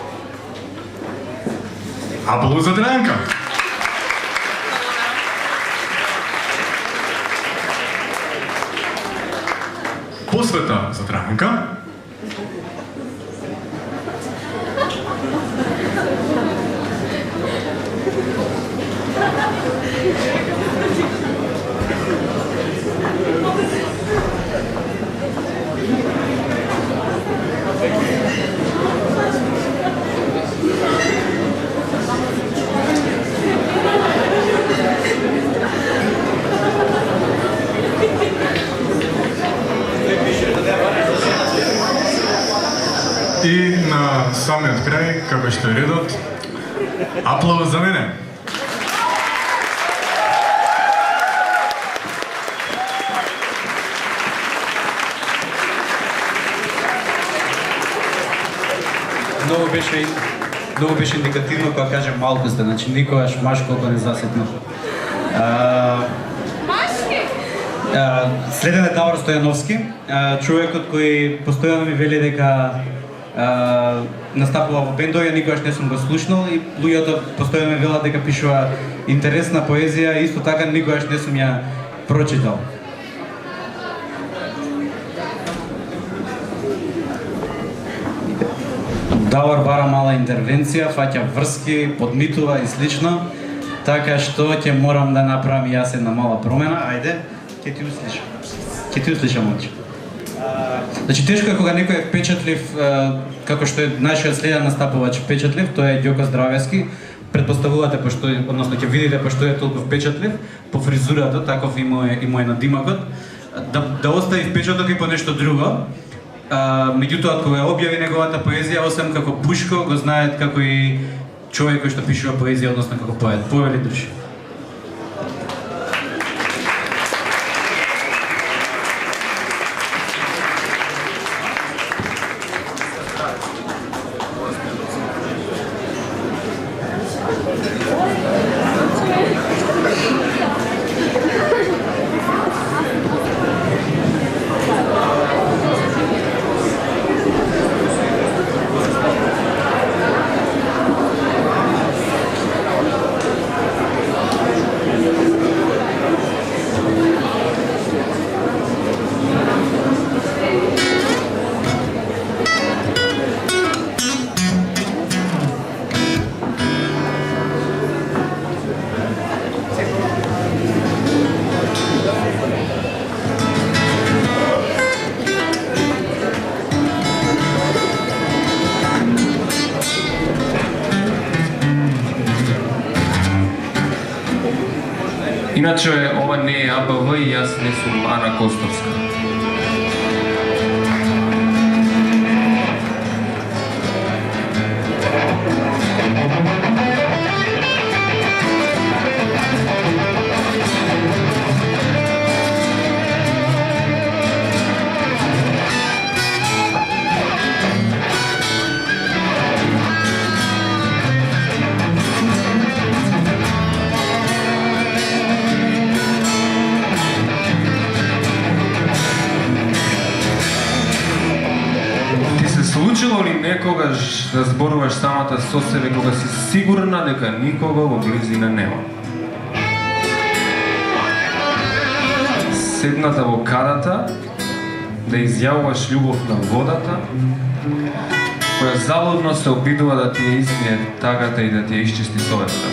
Аплауз за Трајанка. Посвета за Трајанка. И на самиот крај, како што е редот, аплауз за мене. Многу беше индикативно кога кажем малку сте, значи никогаш маш колку не засетнав. Машки? Следен е Давор Стојановски, човекот кој постојано ми вели дека настапува во бендови, никогаш не сум го слушнал и луѓето постојано ми велат дека пишува интересна поезија, исто така никогаш не сум ја прочитал. Давор бара мала интервенција, фаќа врски, подмитува и слично, така што ќе морам да направам јас една мала промена. Ајде, ќе ти услишам, момче. Значи тешко е кога некој е впечатлив, како што е нашиот следен настапувач впечатлив, тоа е Ѓоко Здравевски. Предпоставувате односно ќе видите пошто е толку впечатлив по фризурата, таков и му е надимакот, да остави впечаток и по нешто друго. Меѓутоа, кога објави неговата поезија, освен како Пушко, го знаат како и човек кој што пишува поезија, односно како поет. Повели души. Иначе, ова не е АБВ и јас не сум Ана Костовска. Случило ли некогаш да зборуваш самата со себе кога си сигурна дека никого во близина нема? Седната во карата да изјавуваш љубов на водата, која залудно се обидува да ти ја измие тагата и да ти ја исчисти советта.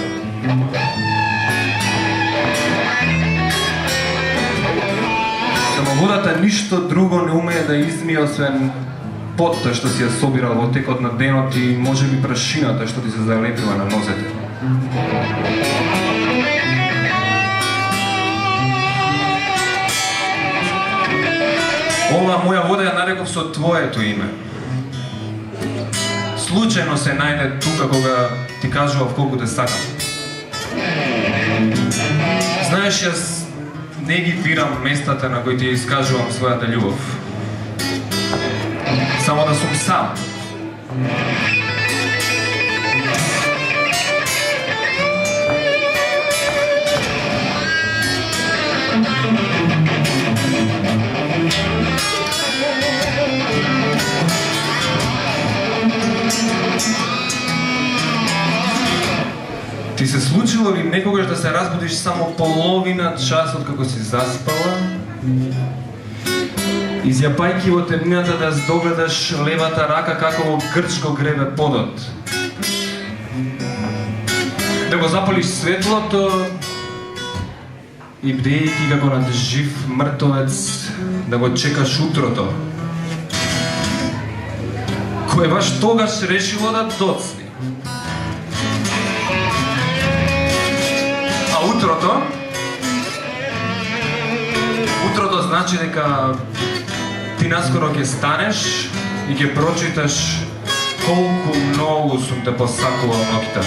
Само водата ништо друго не умее да измие освен потта што си ја собирал во текот на денот и можеби прашината што ти се залепила на нозете. Ова моја вода ја нареков со твоето име. Случајно се најде тука кога ти кажував колку те сакам. Знаеш, јас не ги бирам местата на кои ти искажувам својата љубов. Само да сум сам. Ти се случило ли некогаш да се разбудиш само половина час од како си заспала? Изјапајки во темнината да догледаш левата рака како во грч го гребе подот. Да го запалиш светлото и бдејќи како над жив мртовец да го чекаш утрото, кој баш тогаш решило да доцни. А утрото значи дека ти наскоро ќе станеш и ќе прочиташ колку многу сум те посакувал ноќта.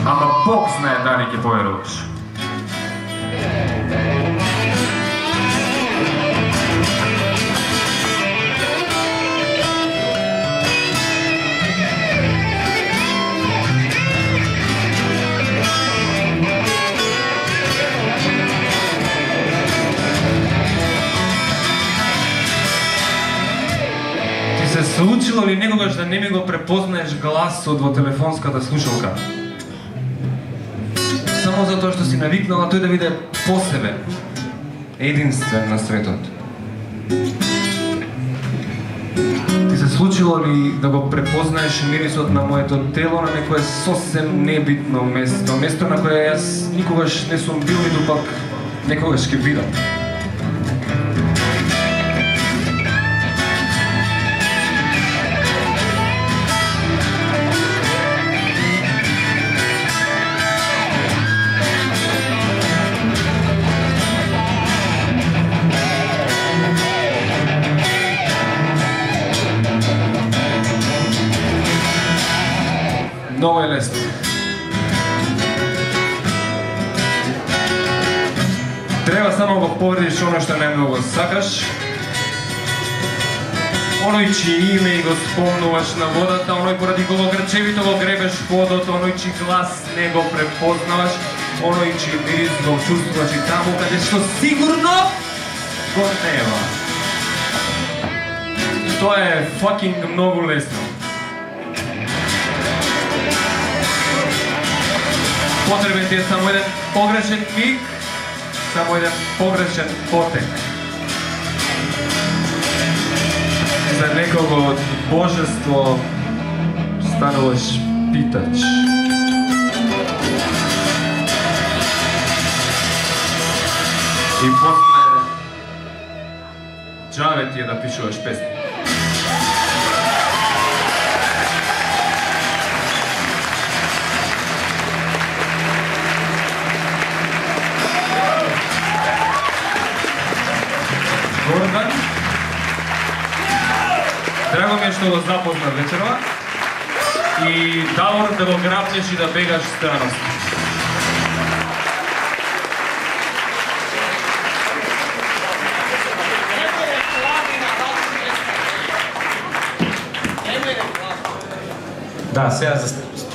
Ама Бог знае дали ќе поверуваш. Случило ли некогаш да не ми го препознаеш гласот во телефонската слушалка? Само затоа што си навикнала тој да биде посебен, единствен на светот. Ти се случило ли да го препознаеш мирисот на моето тело на некое сосем небитно место, место на кое јас никогаш не сум бил, ниту пак некогаш ќе бидам? Много е лесно. Треба само го повредиш оно што најмногу сакаш, оној чие име и го спомнуваш на водата, оној поради кого грчевито го гребеш подот, оној чии глас не го препознаваш, оној чии мирис го чувствуваш и таму каде што сигурно го нема. Тоа е fucking многу лесно. Потребен ти е само еден погрешен миг, само еден погрешен потек. За некого од божество стануваш питач. И после џаве ти е да пишуваш песни. Гордан, драго ми е што го запозна вечерва и Давор да го грабнеш и да бегаш страност. Да, сега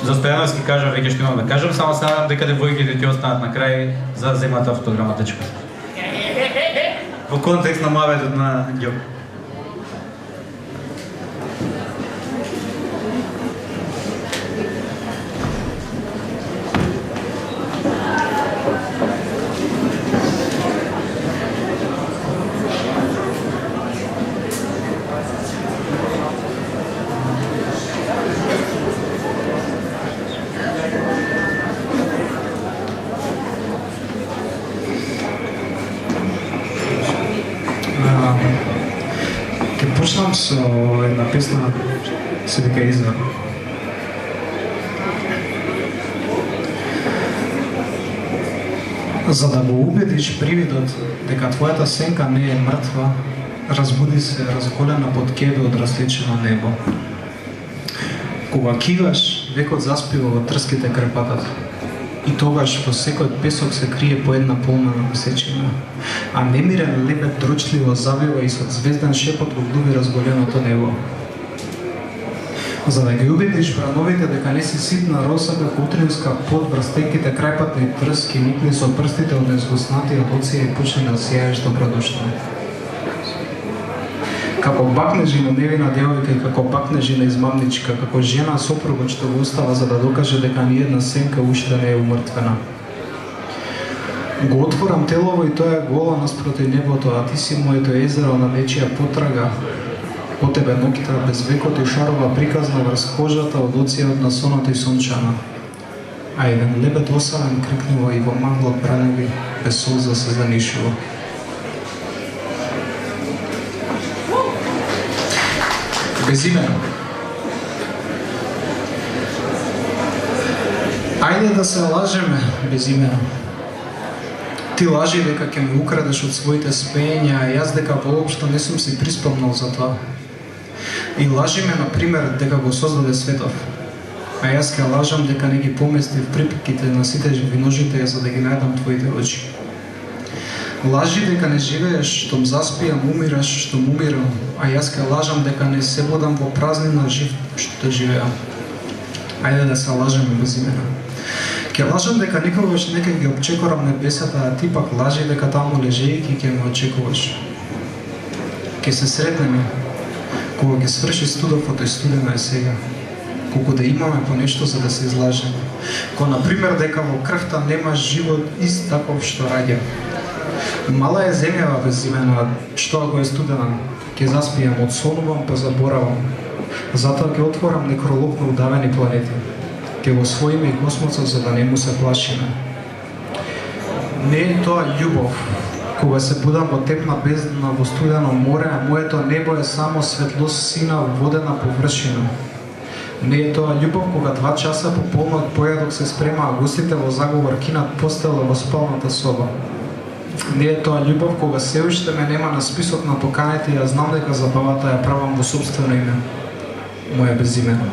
за Стојановски кажам веќе што имам да кажам, само се надам дека девојките ќе останат на крај за да земат автограматичко. Во контекст на маветот на Ѓо. со една песна се вика Извор. За да го убедиш привидот дека твојата сенка не е мртва, разбуди се разголена под тебе од различено небо. Кога киваш, векот заспива во трските крпатат. И тогаш во секој песок се крие по една полмана месечина, а немирен лебед дрочливо завива и со звезден шепот го глуби разголеното небо. За да ги убедиш врановите дека не си ситна роса како утринска под врстејките крајпатни трски никни со прстите од незгоснатиот оција и почне да сијаеш добродошно. Како бакнежи на невина девојка и како бакнежи на измамничка, како жена сопругот што го остава за да докаже дека ниедна сенка уште не е умртвена. Го отворам телово и тоа е гола наспроти небото, а ти си моето езеро на нечија потрага. По тебе ноќта без векот и шарова приказна врз кожата од оцијат на сонато и сончана. А еден лебед осавен крикнува и во магла праневи без солза се занишува. Безимено. Ајде да се лажеме безимено. Ти лажи дека ќе ме украдеш од своите спења, а јас дека воопшто не сум си приспомнал за тоа. И лажи ме, например, дека го создаде светов, а јас ќе лажам дека не ги помести в припките на сите виножите за да ги најдам твоите очи. Лажи дека не живееш, штом заспијам, умираш, штом умирам, а јас ќе лажам дека не се водам во празнина жив, што живеам. Ајде да се лажеме безимено. Ќе лажам дека никогаш не ќе ги обчекорам небесата, а ти пак лажи дека таму лежејќи ќе ме очекуваш. Ќе се сретнеме, кога ќе сврши студовото и студено е сега. Колку да имаме по нешто за да се излажеме. Ко например дека во крвта нема живот ист таков што раѓа. Мала е земјава безимена, што ако е студена, ќе заспијам, одсонувам па заборавам. Затоа ќе отворам некролог на удавени планети. Ќе го освоиме и космосот за да не му се плашиме. Не е тоа љубов, кога се будам во тепна бездна во студено море, а моето небо е само светлост сина водена површина. Не е тоа љубов кога 2 часа по полнок појадок се спрема, а гостите во заговор кинат постела во спалната соба. Не е тоа љубов кога се уште ме нема на список на поканите и ја знам дека забавата ја правам во собствено име. Моја безимено.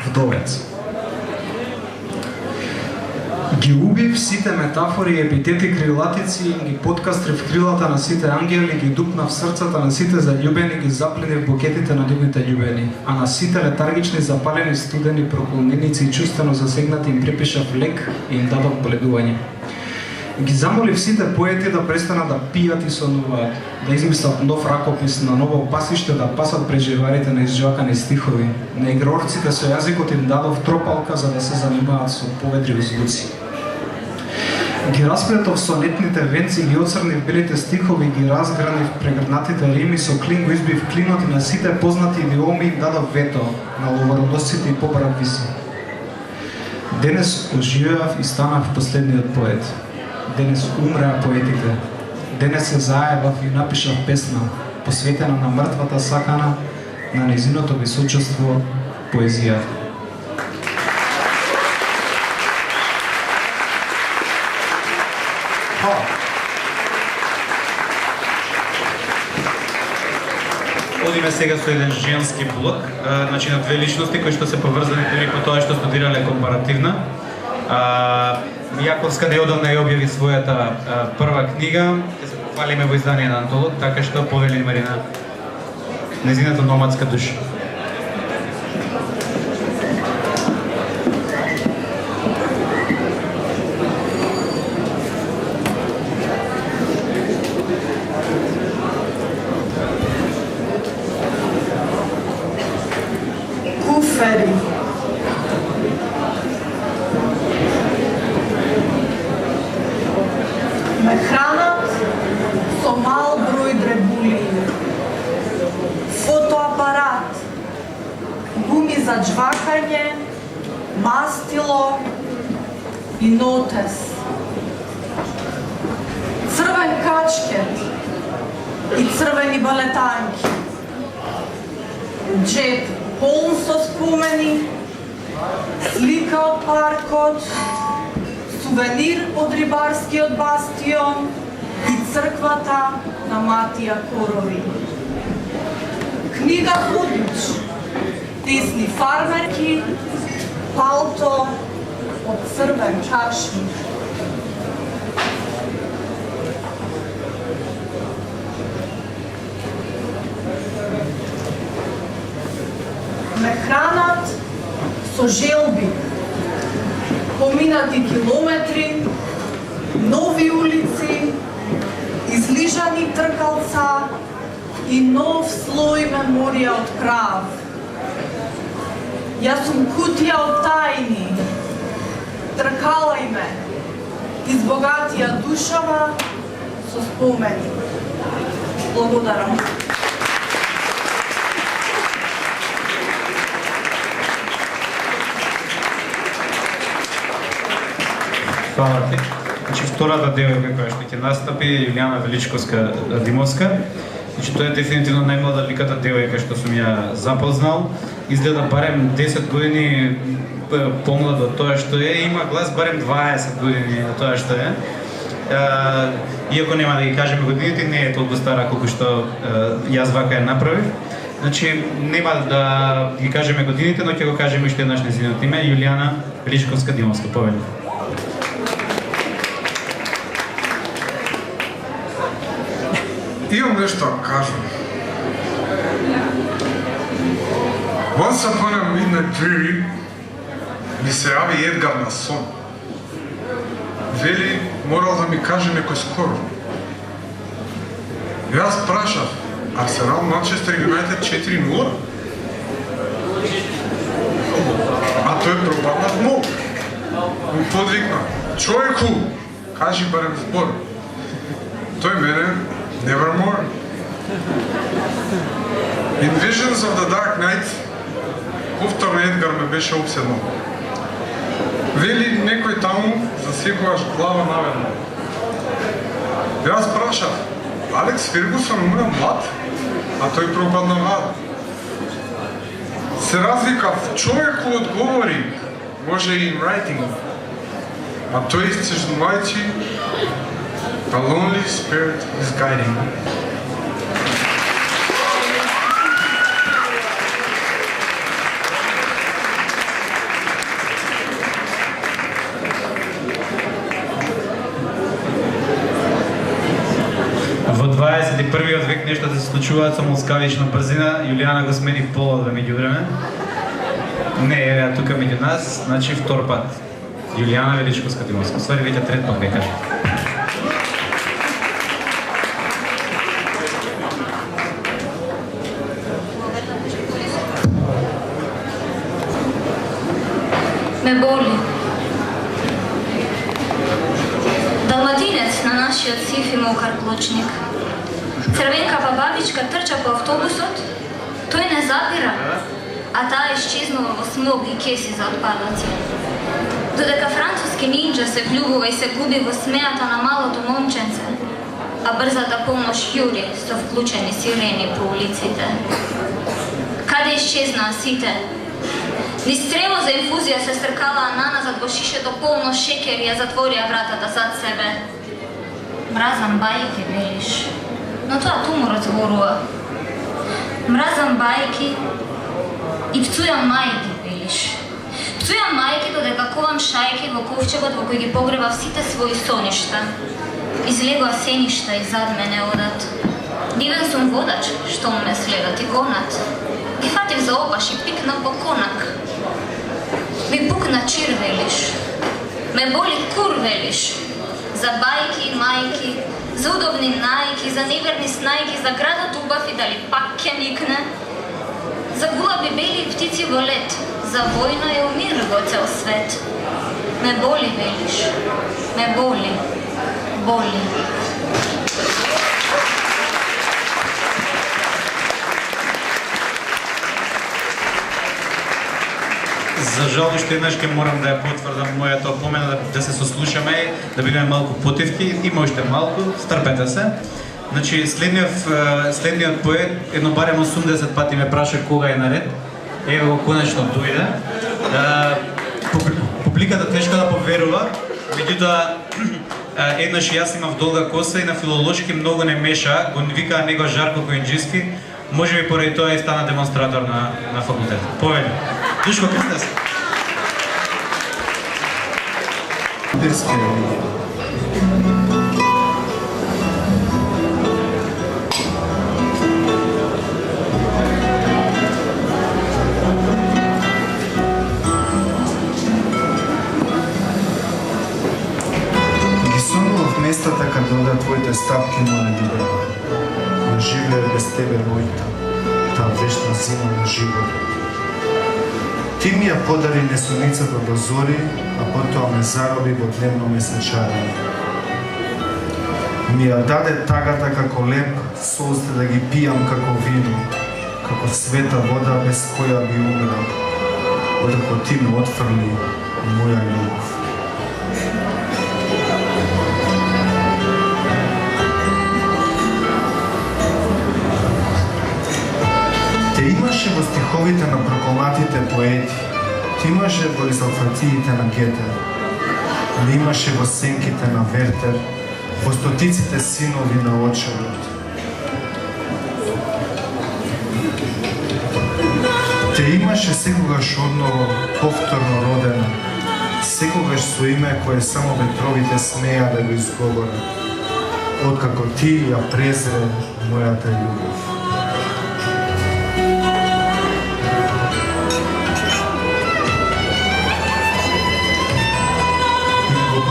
Вдовец. Ги убив сите метафори, епитети, крилатици, ги подкастрив крилата на сите ангели, ги дупнав срцата на сите заљубени, ги запленив букетите на нивните љубени, а на сите летаргични, запалени, студени, проклоненици и чувствено засегнати им препишав лек и им дадов боледување. Ги замолив сите поети да престанат да пијат и сонуваат, да измислат нов ракопис на ново пасиште, да пасат преживарите на изжакани стихови. На игрорците со јазикот им дадов тропалка за да се занимаат со поведриви звуци. Ги расплетов сонетните венци, ги оцрнив белите стихови, ги разгранив прегрнатите рими, со клин го избив клинот и на сите познати идиоми им дадов вето, на ловародосците и побрав виси. Денес оживеав и станав последниот поет. Денес умреа поетите. Денес се заебав и напишав песна, посветена на мртвата сакана, на незиното височество, поезијата. Одиме сега со еден женски блок, значи на две личности кои што се поврзани дури по тоа што студирале компаративна. Јаковска неодамна ја објави својата прва книга, ќе се пофалиме во издание на Антолог, така што повели Марина незината номадска душа. Куфери. Ме хранат со мал број дребули, фотоапарат, гуми за джвакање, мастило и нотес. Црвен качкет и црвени балетанки. Джеб полн со спомени, слика од паркот, сувенир од рибарскиот бастион и црквата на Матија Корови. Книга Худич, тесни фармерки, палто од црвен кашмир. Ме хранат со желби, поминати километри, нови улици, излижани тркалца и нов слој меморија од крав. Јас сум кутија од тајни, тркалај ме, избогатија душава со спомени. Благодарам. Фала ти. Значи, втората девојка која што ќе настапи е Јулијана Величковска-Димовска. Значи, тоа е дефинитивно најмлада ликата девојка што сум ја запознал. Изгледа барем 10 години помлада од тоа што е, има глас барем 20 години од тоа што е. Иако нема да ги кажеме годините, не е толку стара колку што јас вака ја направив. Значи, нема да ги кажеме годините, но ќе го кажеме уште еднаш нејзиното име, Јулијана Величковска-Димовска. Повели. Имам нешто да кажам. Once upon a midnight dream ми се јави Едгар на сон. Вели, морал да ми каже некој скоро. Јас прашав, Арсенал Манчестер Юнайтед 4-0? А тој пропаднат мол. Ми подвикна, човеку, кажи барем збор. Тој мене Nevermore. In Visions of the Dark Knight, повторно Едгар ме беше обседнал. Вели некој таму за секогаш глава наведна. Јас прашав, Алекс Фергусон умре млад, а тој пропадна млад. Се развикав, човеку одговори, може и in writing, а тој истежнувајќи, a lonely spirit is guiding. Во 21-виот век нешто се случуваат со мускавична брзина. Јулијана го смени полот во меѓувреме. Не е тука меѓу нас, значи втор пат. Јулијана Величковска-Димовска. Ствари веќе трет пат ме кажа. Ме боли. Далматинец на нашиот сив и мокар плочник. Црвенкава бабичка трча по автобусот, тој не запира, а таа исчезнува во смог и кеси за отпадоци. Додека француски нинџа се влюбува и се губи во смејата на малото момченце, а брзата полнош јури со вклучени сирени по улиците. Каде исчезнаа сите? Низ стрево за инфузија се стркалаа наназад во шишето полно шеќер и ја затворија вратата зад себе. Мразам бајки, велиш, но тоа туморот зборува. Мразам бајки и пцујам мајки, велиш. Пцујам мајки додека ковам шајки во ковчегот во кој ги погребав сите своји соништа. Излегоа сеништа и зад мене одат. Дивен сум водач, што ме следат и гонат. Ги фатив за опаш и пикнав во конак. Ми пукна чир, велиш. Ме боли кур, велиш. За бајки и мајки, за удобни најки, за неверни снајки, за градот убав и дали пак ќе никне. За гулаби бели птици во лет, за војна и умир во цел свет. Ме боли, велиш. Ме боли. Боли. За жал уште еднаш ќе морам да ја потврдам мојата опомена да се сослушаме и да бидеме малку потивки, има уште малку, стрпете се. Значи следниот поет едно барем 80 пати ме праша кога е наред. Ево го конечно дојде. Публиката тешко да поверува, меѓутоа еднаш јас имав долга коса и на филолошки многу не меша, го викаа него Жарко Коинџиски, може би поради тоа и стана демонстратор на факултет. Повели. Душко, каде си? Местата каде одат твоите стапки моја любов, да живее без тебе мојта, таа вечна зима на живот. Ти ми ја подари несуницата до зори, а потоа ме зароби во дневно месечарење. Ми ја даде тагата како леп, солзите да ги пијам како вино, како света вода без која би умрал, одеко ти ме отфрли моја любов. Те имаше во стиховите на проколнатите поети, те имаше во изалфатиите на Гете, не имаше во сенките на Вертер, во стотиците синови на Очевот. Те имаше секогаш одново повторно родена, секогаш со име кое само ветровите смеја да го изговорат, откако ти ја презре мојата љубов.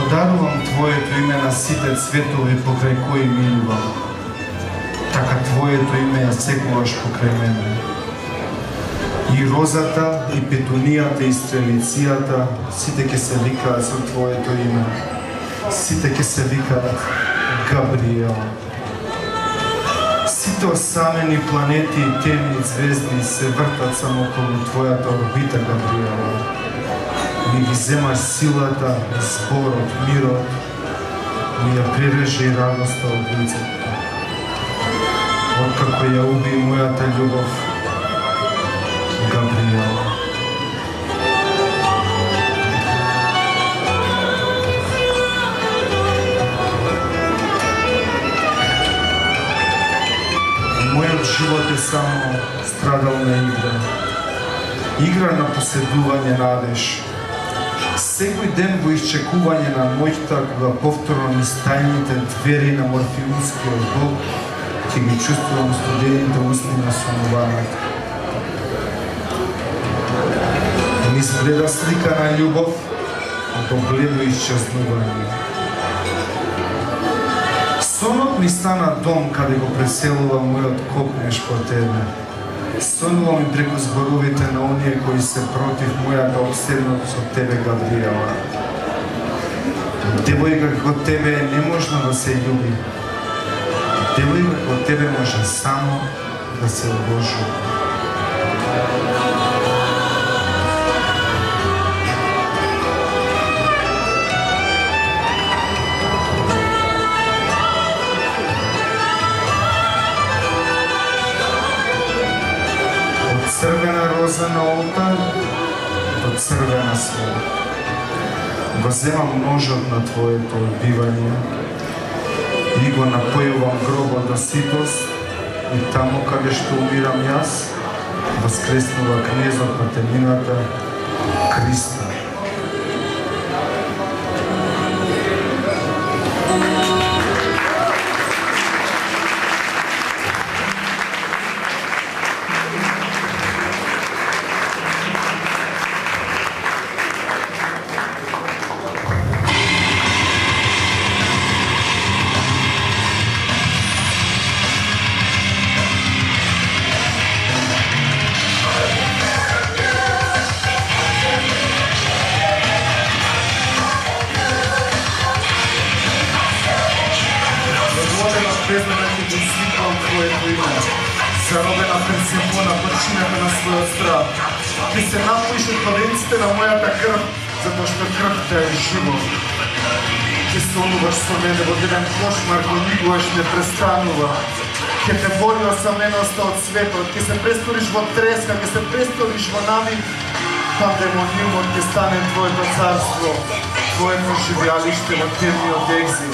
Подарувам Твоето име на сите цветови покрај кои милувам, така Твоето име е секогаш покрај мене. И розата, и петунијата, и стрелицијата, сите ќе се викаат со Твоето име. Сите ќе се викаат Габриел. Сите осамени планети и темни звезди се вртат само околу Твојата орбита, Габриела. Ми ги земаш силата, зборот, мирот, ми ја прирежи и радоста од лицето. Откако ја уби мојата љубов, Габриела. Мојот живот е само страдална игра. Игра на поседување надеж. Секој ден во исчекување на ноќта, кога повторно низ тајните двери на морфиумскиот бог, ќе ги чувствувам студените усни на сонувањето. Низ бледа слика на љубов, до бледо исчезнување. Сонот ми стана дом каде го преселува мојот копнеш по тебе. Сонувам и преку зборовите на оние кои се против мојата обседност со тебе, Габриела. Девојка како тебе е неможно да се љуби. Девојка како тебе може само да се обожува. Црвена роза на олтар, до црвена свет. Го земам ножот на Твоето одбивање и го напојувам гробот до ситост и тамо каде што умирам јас, воскреснува кнезот на темнината, Христа. Заробена Персефона, подчинена на својот страх. Ќе се напоиш од корениците на мојата крв, затоа што крвта е живот. Ќе сонуваш со мене во еден кошмар кој никогаш не престанува. Ќе те боли осаменоста од светот, ќе се престориш во треска, ќе се престориш во навик. Пандемониумот ќе стане твоето царство, твоето живеалиште во темниот екзил.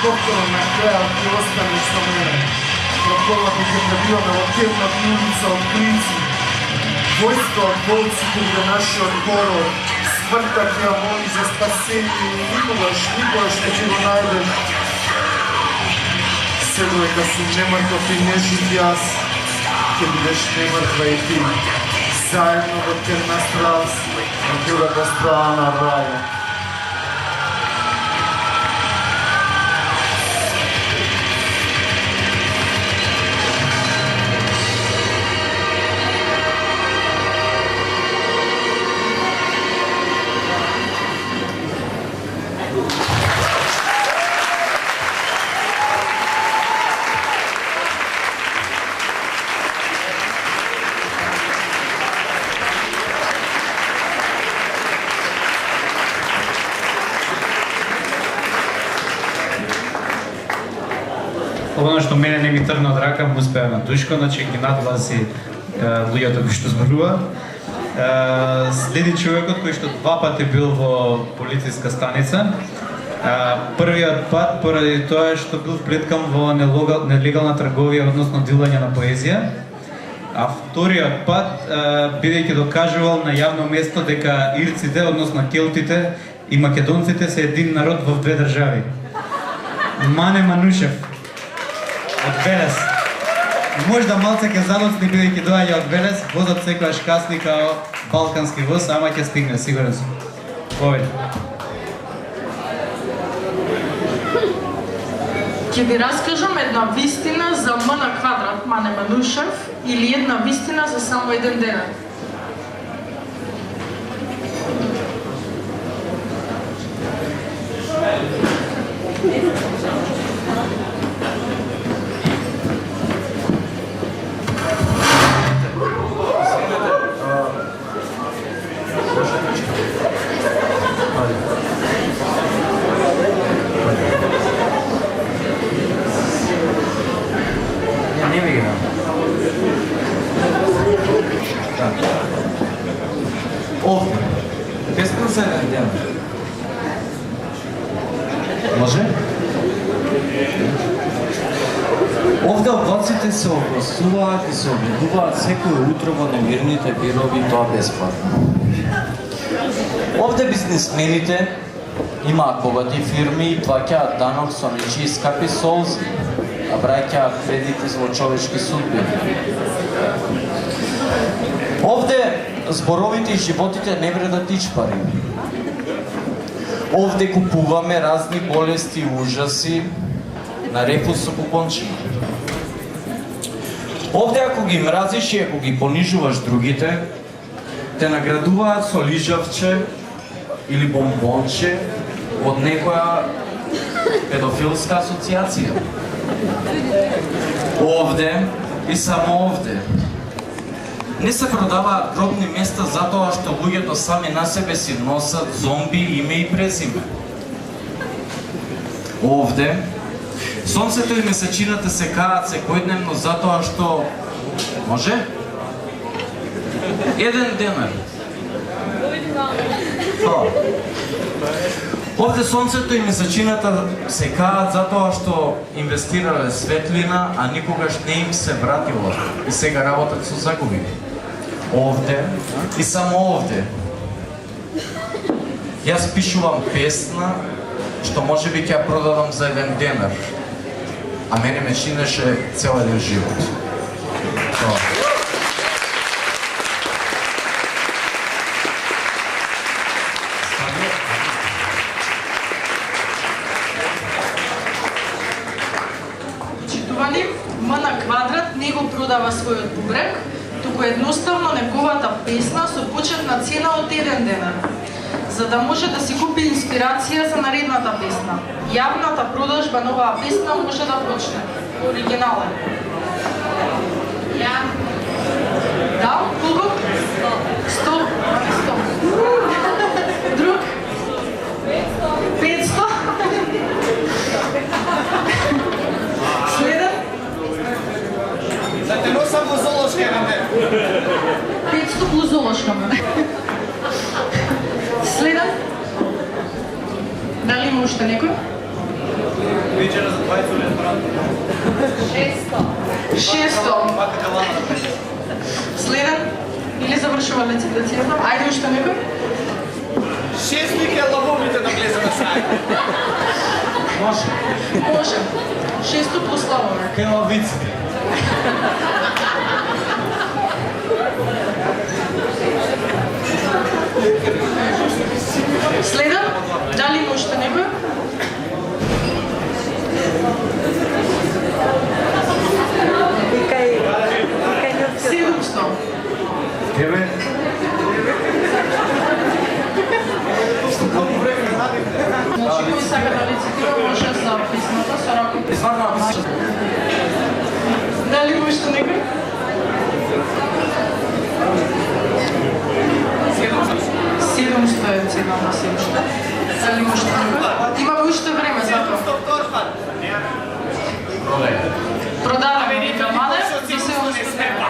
Повторно на крајот ќе останеш со мене. Проколата ќе пребиваме во темната улица од клинци. Војска од волци ќе биде нашиот хорор. Смртта ќе ја моли за спасение и никогаш не ќе го најдеш. Се додека си немртов и не жив јас, ќе бидеш немртва и ти. Заедно во темна страст, на другата страна на рајот. Оно што мене не ми тргна од рака, му успеа на Душко, значи ги надвласи луѓето кои што зборува. Следи човекот кој што 2 пати бил во полициска станица. Првиот пат поради тоа што бил вплеткан во нелегална трговија, односно дилање на поезија. А вториот пат, бидејќи докажувал на јавно место дека ирците, односно келтите и македонците се един народ во 2 држави. Мане Манушев од Велес. Можда малце ќе задоцни бидејќи доаѓа од Велес, возот секогаш касни као балкански воз, ама ќе стигне, сигурен сум. Повеќе. Ќе ви раскажам една вистина за М на квадрат Мане Манушев или една вистина за само еден ден. Овде, безпроценен ден. Може? Овде облаците се огласуваат и се обидуваат секој утро во немирните бирови, тоа бесплатно. Овде бизнисмените имаат богати фирми и плаќаат данок со нечии скапи солзи, а браќаат кредити во човечки судбини. Овде зборовите и животите не вредат ичпари. Овде купуваме разни болести и ужаси на рефус со купончиња. Овде ако ги мразиш и ако ги понижуваш другите, те наградуваат со лижавче или бомбонче од некоја педофилска асоциација. Овде и само овде не се продаваат гробни места затоа што луѓето сами на себе си носат зомби име и презиме. Овде сонцето и месечината се каат секојдневно затоа што може? Еден денар. Овде сонцето и месечината се каат затоа што инвестирале светлина, а никогаш не им се вратило и сега работат со загуби. Овде и само овде Јас пишувам песна што можеби ќе ја продадам за еден денар, а мене ме чинеше цел еден живот. Читувани, М на квадрат не го продава својот бубрек, туку едноставно неговата песна со почетна цена од 1 денар, за да може да си купи инспирација за наредната песна. Јавната продажба на оваа песна може да почне. Оригинален. Ја. Да? Колку? 100. 100. Друг? 500. Следен? За те носам во золошка на мене. 500 плюс золошка мене. Следен? Дали има уште некој? Вечера за 20 лет. 600. Следен? Или завршува лицитацијата? Ајде уште некој? 6 вика лавовите да влезе на сајт. Може. 600 плюс лавове. Кај лавиците. Следен? Дали има уште некој? Викај 700. Тебе? Значи, кој сака да лицитира, може за писмата со рако. Дали има уште некој? 700 е цена на симшта. Дали има уште некој? Имаме уште време за тоа. Продаваме ни камаде, и се уште време.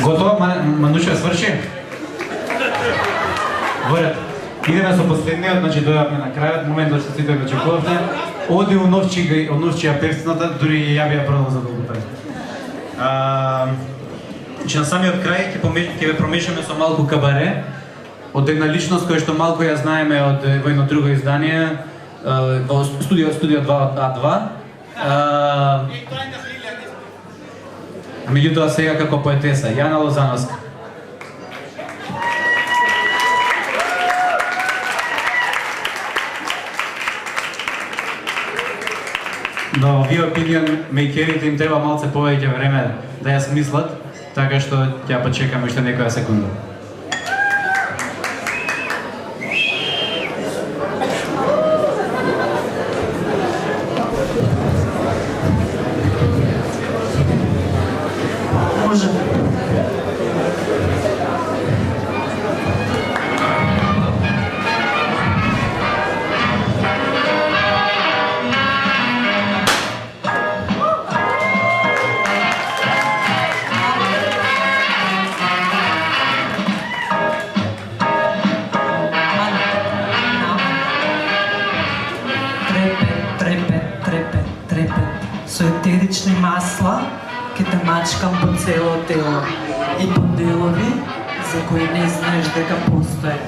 Готова? Мануша сврши? Воред. Идеме со последниот, значи дојавме на крајот, моментот што сите го очекувавте. Оди уновчија певцната, дури и ја би ја продал за долго време. Значи на самиот крај ќе ве промешаме со малку кабаре, од една личност која што малку ја знаеме од во едно друго издание, во студио 2А2. Меѓутоа сега како поетеса, Јана Лозановска. Но овие opinion мейкерите им треба малце повеќе време да ја смислат, така што ќе почекаме уште некоја секунда. Со етерични масла ќе те мачкам по цело тело и по делови за кои не знаеш дека постојат,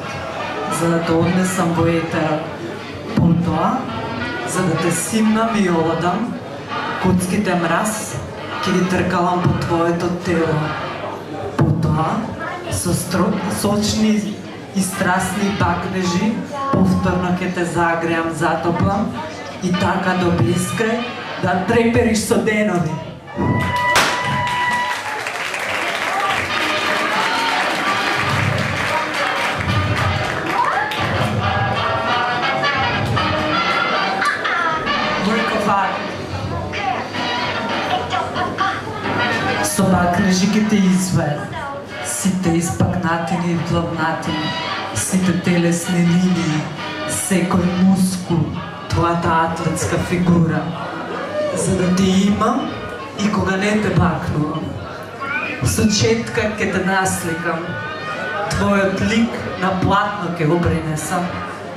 за да те однесам во етерот. Потоа, за да те симнам и одам, куцките мраз ќе ги тркалам по твоето тело. Потоа, со сочни и страстни бакнежи, повторно ќе те загреам, затоплам и така до безкрај да трепериш со денови. Work of art. Со бакнежи ќе те извајам, сите испакнатини и плавнатини, сите телесни линии, секој мускул, твојата атлетска фигура, за да те имам и кога не те бакнувам. Со четка ќе те насликам, твојот лик на платно ќе го пренесам,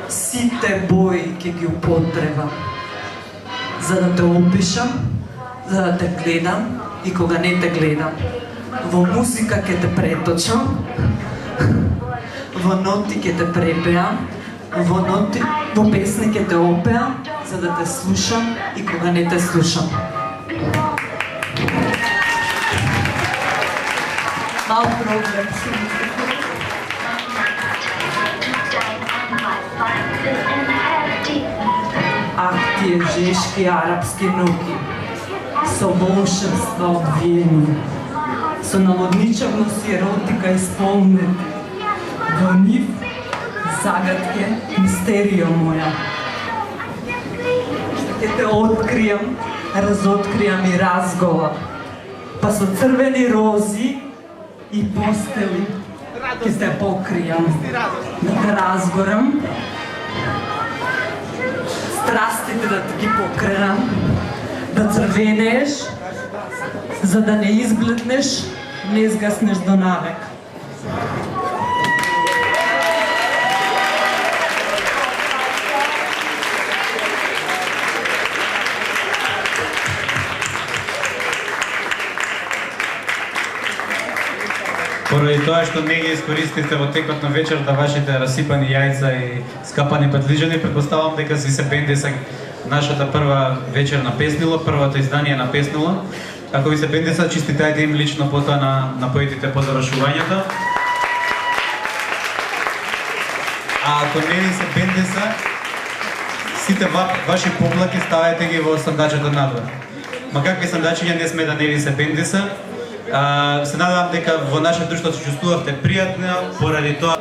сите бои ќе ги употребам, за да те опишам, за да те гледам и кога не те гледам. Во музика ќе те преточам, во ноти ќе те препеам, во песни ќе те опеам, за да те слушам и кога не те слушам. Мал проблем. Ах, тие жешки арапски ноги, со волшебства обвиени, со наводничавност и еротика исполнети. Во нив загадке, мистерија моја. Ќе те откријам, разоткријам и разговор, па со црвени рози и постели ќе се покријам, да те разгорам, страстите да ти ги покренам, да црвенееш, за да не избледнеш, не изгаснеш до навек. Поради тоа што не ги искористите во текот на вечер да вашите расипани јајца и скапани петлижани, претпоставам дека си се бендеса нашата прва вечер на Песнило, првото издание на Песнило. Ако ви се бендеса, честитајте им лично потоа на поетите по завршувањето. А ако не ви се бендеса, сите ваши поплаки ставајте ги во сандачето надвор. Ма какви сандачиња не сме да не ви се бендеса. Се надевам дека во наше друштво се чувствувавте пријатно, поради тоа